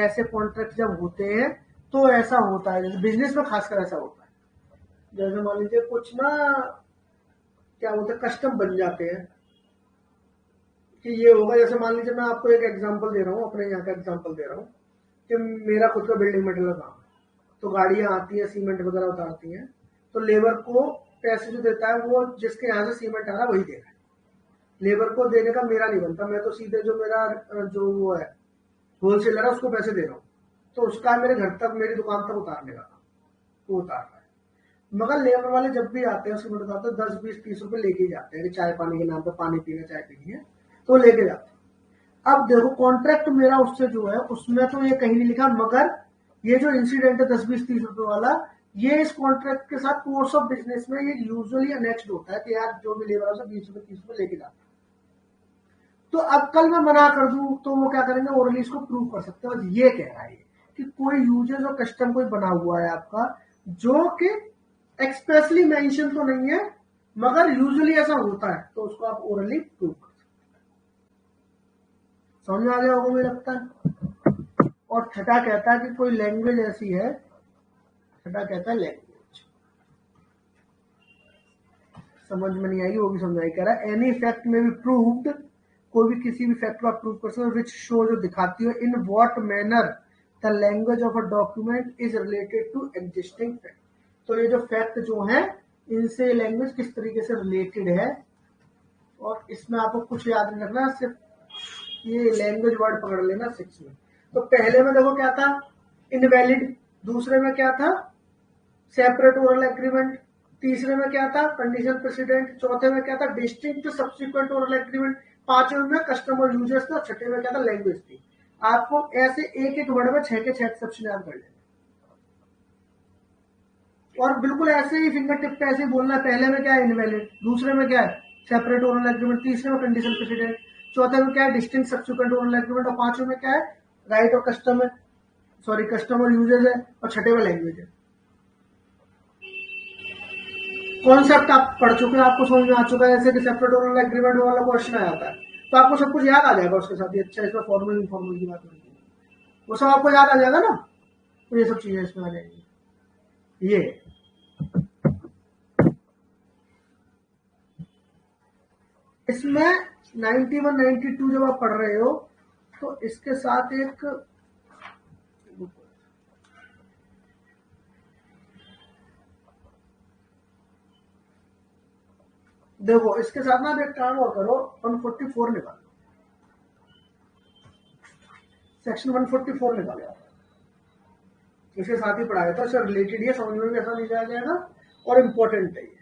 [SPEAKER 1] ऐसे कॉन्ट्रैक्ट जब होते हैं तो ऐसा होता है, जैसे बिजनेस में खासकर ऐसा होता है, जैसे मान लीजिए कुछ ना क्या बोलते हैं कस्टम बन जाते हैं कि ये होगा, जैसे मान लीजिए मैं आपको एक एग्जांपल दे रहा हूँ, अपने यहाँ का एग्जांपल दे रहा हूँ कि मेरा खुद का बिल्डिंग मटेरियल का काम है, तो गाड़ियां आती है सीमेंट वगैरह उतारती हैं, तो लेबर को पैसे जो देता है वो जिसके यहाँ से सीमेंट आ रहा है वही देगा, लेबर को देने का मेरा नहीं बनता, मैं तो सीधे जो मेरा जो वो है होलसेलर है उसको पैसे दे रहा हूँ, तो उसका मेरे घर तक मेरी दुकान तक उतारने का काम, वो उतार रहा है। मगर लेबर वाले जब भी आते हैं सीमेंट उतारते हैं 10-20-30 रुपए लेके ही जाते हैं कि चाय पानी के नाम पे पानी पीना चाय पीनी है तो लेके जाते हैं। अब देखो कॉन्ट्रैक्ट मेरा उससे जो है उसमें तो ये कहीं नहीं लिखा, मगर ये जो इंसिडेंट है 10-20-30 रुपए वाला, ये इस कॉन्ट्रैक्ट के साथ कोर्स ऑफ बिजनेस में ये यूजुअली अनेक्स्ड होता है कि यार जो भी लेबर है 20 रुपए 30 रुपए लेके जाते हैं। तो अब कल मैं मना कर दूं तो वो क्या करेंगे, ओरली इसको प्रूव कर सकते हैं। ये कह रहा है कि कोई यूजेस और कस्टम कोई बना हुआ है आपका जो कि एक्सप्रेसली मेंशन तो नहीं है मगर यूजुअली ऐसा होता है, तो उसको आप ओरली प्रूव कर सकते। समझ में आ गया होगा मुझे लगता है। और छठा कहता है कि कोई लैंग्वेज ऐसी है, छठा कहता है लैंग्वेज, समझ में नहीं आएगी वो भी समझाई। कह रहा है any fact may be proved, कोई भी किसी भी फैक्ट को आप प्रूव कर सकते हो, विच शो जो दिखाती हो in what manner the language of a document is related to existing fact. तो ये जो फैक्ट जो है इनसे लैंग्वेज किस तरीके से रिलेटेड है। और इसमें आपको कुछ याद नहीं रखना, सिर्फ ये लैंग्वेज वर्ड पकड़ लेना 6 में। तो पहले में देखो क्या था, इनवैलिड, दूसरे में क्या था, सेपरेट ओरल एग्रीमेंट, तीसरे में क्या था, कंडीशन प्रेसिडेंट, चौथे में क्या था, डिस्टिंक्ट सब्सिक्वेंट ओरल एग्रीमेंट, पांचवें में कस्टमर यूजर्स था, छठे में क्या था, लैंग्वेज थी। आपको ऐसे एक एक वर्ड में 6 के 6 एक्सेप्शन याद कर लेना और बिल्कुल ऐसे ही फिंगर टिप पे ऐसे ही बोलना है। पहले में क्या है, इनवैलिड, दूसरे में क्या है, सेपरेट ओरल एग्रीमेंट, तीसरे में कंडीशन प्रेसिडेंट, चौथे में क्या है, डिस्टिंक्ट सब्सिक्वेंट ओरल एग्रीमेंट, और पांचवें में क्या है, राइट और कस्टमर यूजर्स है, और छठे में लैंग्वेज है। कॉन्सेप्ट आप पढ़ चुके हैं, आपको समझ में आ चुका है। जैसे कि सेपरेट ओरल एग्रीमेंट वाला क्वेश्चन आ जाता है तो आपको सब कुछ याद आ जाएगा उसके साथ। ये अच्छा, इसमें फॉर्मल इनफॉर्मल की बात नहीं, वो सब आपको याद आ जाएगा ना, तो ये सब चीजें इसमें आ जाएंगी। ये इसमें 91 92 जब आप पढ़ रहे हो तो इसके साथ एक देखो, इसके साथ ना एक काम और करो, 144 निकालो, सेक्शन 144 निकालो, इसके साथ ही पढ़ाया था, सर रिलेटेड ये समझ में भी ऐसा नहीं जाया जाएगा और इम्पोर्टेंट है। ये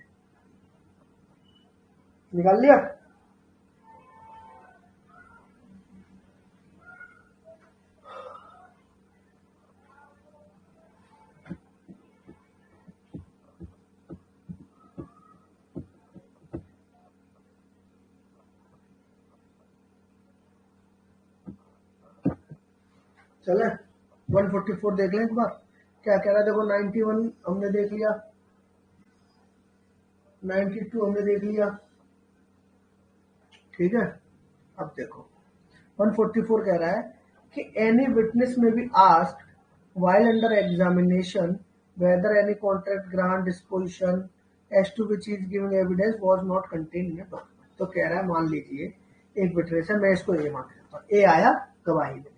[SPEAKER 1] निकाल लिया। चले 144 देख लें एक बार क्या कह रहा है। देखो 91 हमने देख लिया, 92 हमने देख लिया, ठीक है। अब देखो 144 कह रहा है कि एनी विटनेस में be asked while under examination whether any contract grant disposition as to which is giving evidence was not contained in a document। तो कह रहा है मान लीजिए एक विटनेस है, मैं इसको ए मान लेता हूँ, ए आया गवाही देने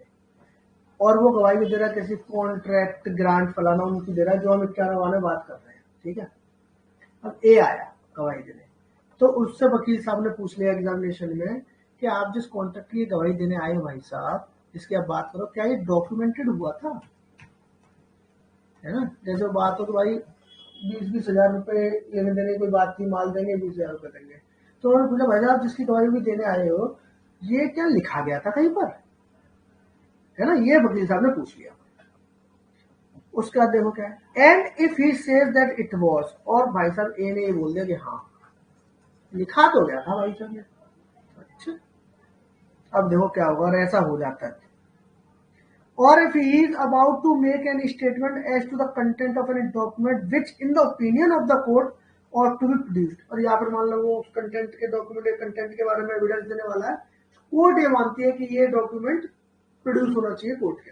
[SPEAKER 1] और वो गवाही भी दे रहा है किसी कॉन्ट्रैक्ट ग्रांट फलाना उनकी दे रहा है जो हम 11 में बात कर रहे हैं, ठीक है। अब ए आया गवाही देने, तो उससे वकील साहब ने पूछ लिया एग्जामिनेशन में कि आप जिस कॉन्ट्रैक्ट की गवाही देने आए हो भाई साहब, जिसकी आप बात करो, क्या ये डॉक्यूमेंटेड हुआ था, है ना। जैसे बात हो तो भाई 20-20 हजार रुपए लेने देने कोई बात थी, माल देंगे 20 हजार रुपए देंगे, तो उन्होंने पूछा भाई साहब जिसकी गवाही भी देने आए हो ये क्या लिखा गया था कहीं पर, है ना। ये वकील साहब ने पूछ लिया। उसके बाद देखो क्या है, and if he says that it was, और भाई साहब ए ने ये बोल दिया कि हाँ लिखा तो गया था भाई साहब ने। अच्छा, अब देखो क्या होगा, और ऐसा हो जाता है। Or if he is about to make any statement as to the content of any document which in the opinion of the court ought to be produced, और यहाँ पर मान लो वो कंटेंट के डॉक्यूमेंट के कंटेंट के बारे में एविडेंस देने वाला है, कोर्ट ये मानती है कि ये डॉक्यूमेंट प्रोड्यूस होना चाहिए कोर्ट के।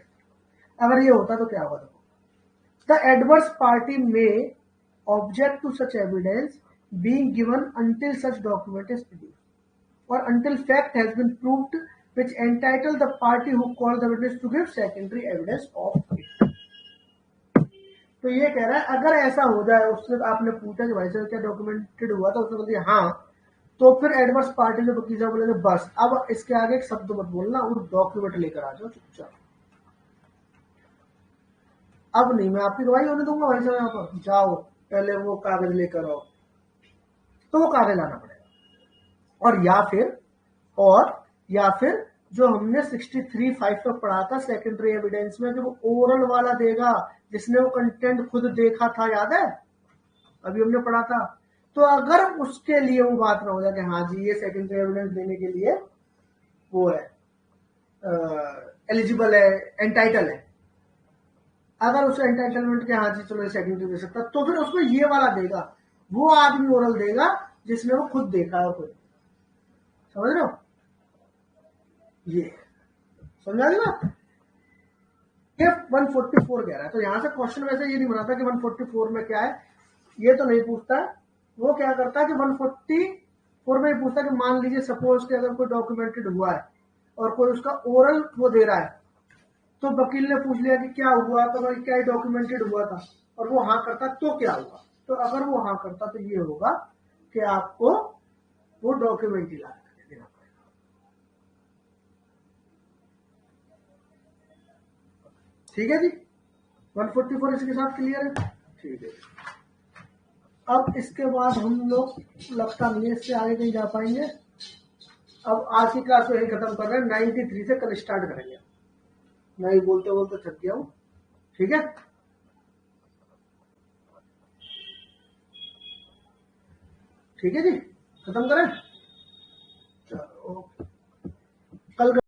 [SPEAKER 1] अगर ये होता तो क्या होगा, देखो द एडवर्स पार्टी में object to such evidence being given until such document is produced or until fact has been proved which entitle the party who called the witness to give secondary evidence of it। तो ये कह रहा है अगर ऐसा हो जाए, उससे आपने पूछा कि भाई साहब क्या डॉक्यूमेंटेड हुआ था, उसने बोल दिया हाँ, तो फिर एडवर्स पार्टी जो वकील साहब बोलेंगे बस अब इसके आगे एक शब्द मत बोलना, और डॉक्यूमेंट लेकर आ जाओ चुपचाप, अब नहीं मैं आपकी गवाही होने दूंगा भाई साहब, यहाँ पर जाओ पहले वो कागज लेकर आओ, तो वो कागज लाना पड़ेगा। या फिर जो हमने 63(5) पर पढ़ा था सेकेंडरी एविडेंस में, कि वो ओरल वाला देगा जिसने वो कंटेंट खुद देखा था, याद है अभी हमने पढ़ा था। तो अगर उसके लिए वो बात ना हो जाए कि हाँ जी ये सेकेंडरी एविडेंस देने के लिए वो है एलिजिबल है, एंटाइटल है, अगर उसे एंटाइटलमेंट के हाँ जी चलो सेकेंडरी दे सकता, तो फिर उसमें ये वाला देगा, वो आदमी ओरल देगा जिसने वो खुद देखा है, खुद समझ रहे हो, ये समझा दिया। ये 144 कह रहा है, तो यहां से क्वेश्चन वैसे ये नहीं बनाता कि 144 में क्या है, ये तो नहीं पूछता वो क्या करता है कि 144 में पूछता है कि मान लीजिए सपोज कि अगर कोई डॉक्यूमेंटेड हुआ है और कोई उसका ओरल वो दे रहा है, तो वकील ने पूछ लिया कि क्या हुआ, तो भाई क्या डॉक्यूमेंटेड हुआ था, और वो हाँ करता तो क्या हुआ। तो अगर वो हाँ करता तो ये होगा कि आपको वो डॉक्यूमेंट ही ला देना पड़ेगा। ठीक है जी, 144 इसके साथ क्लियर है। ठीक है, अब इसके बाद हम लोग लगता नहीं है इससे आगे कहीं जा पाएंगे। अब आज की क्लास को यही खत्म कर रहे हैं, 93 से कल स्टार्ट करेंगे। मैं ही बोलते बोलते थक गया हूँ। ठीक है, ठीक है जी, खत्म करें। चलो, कल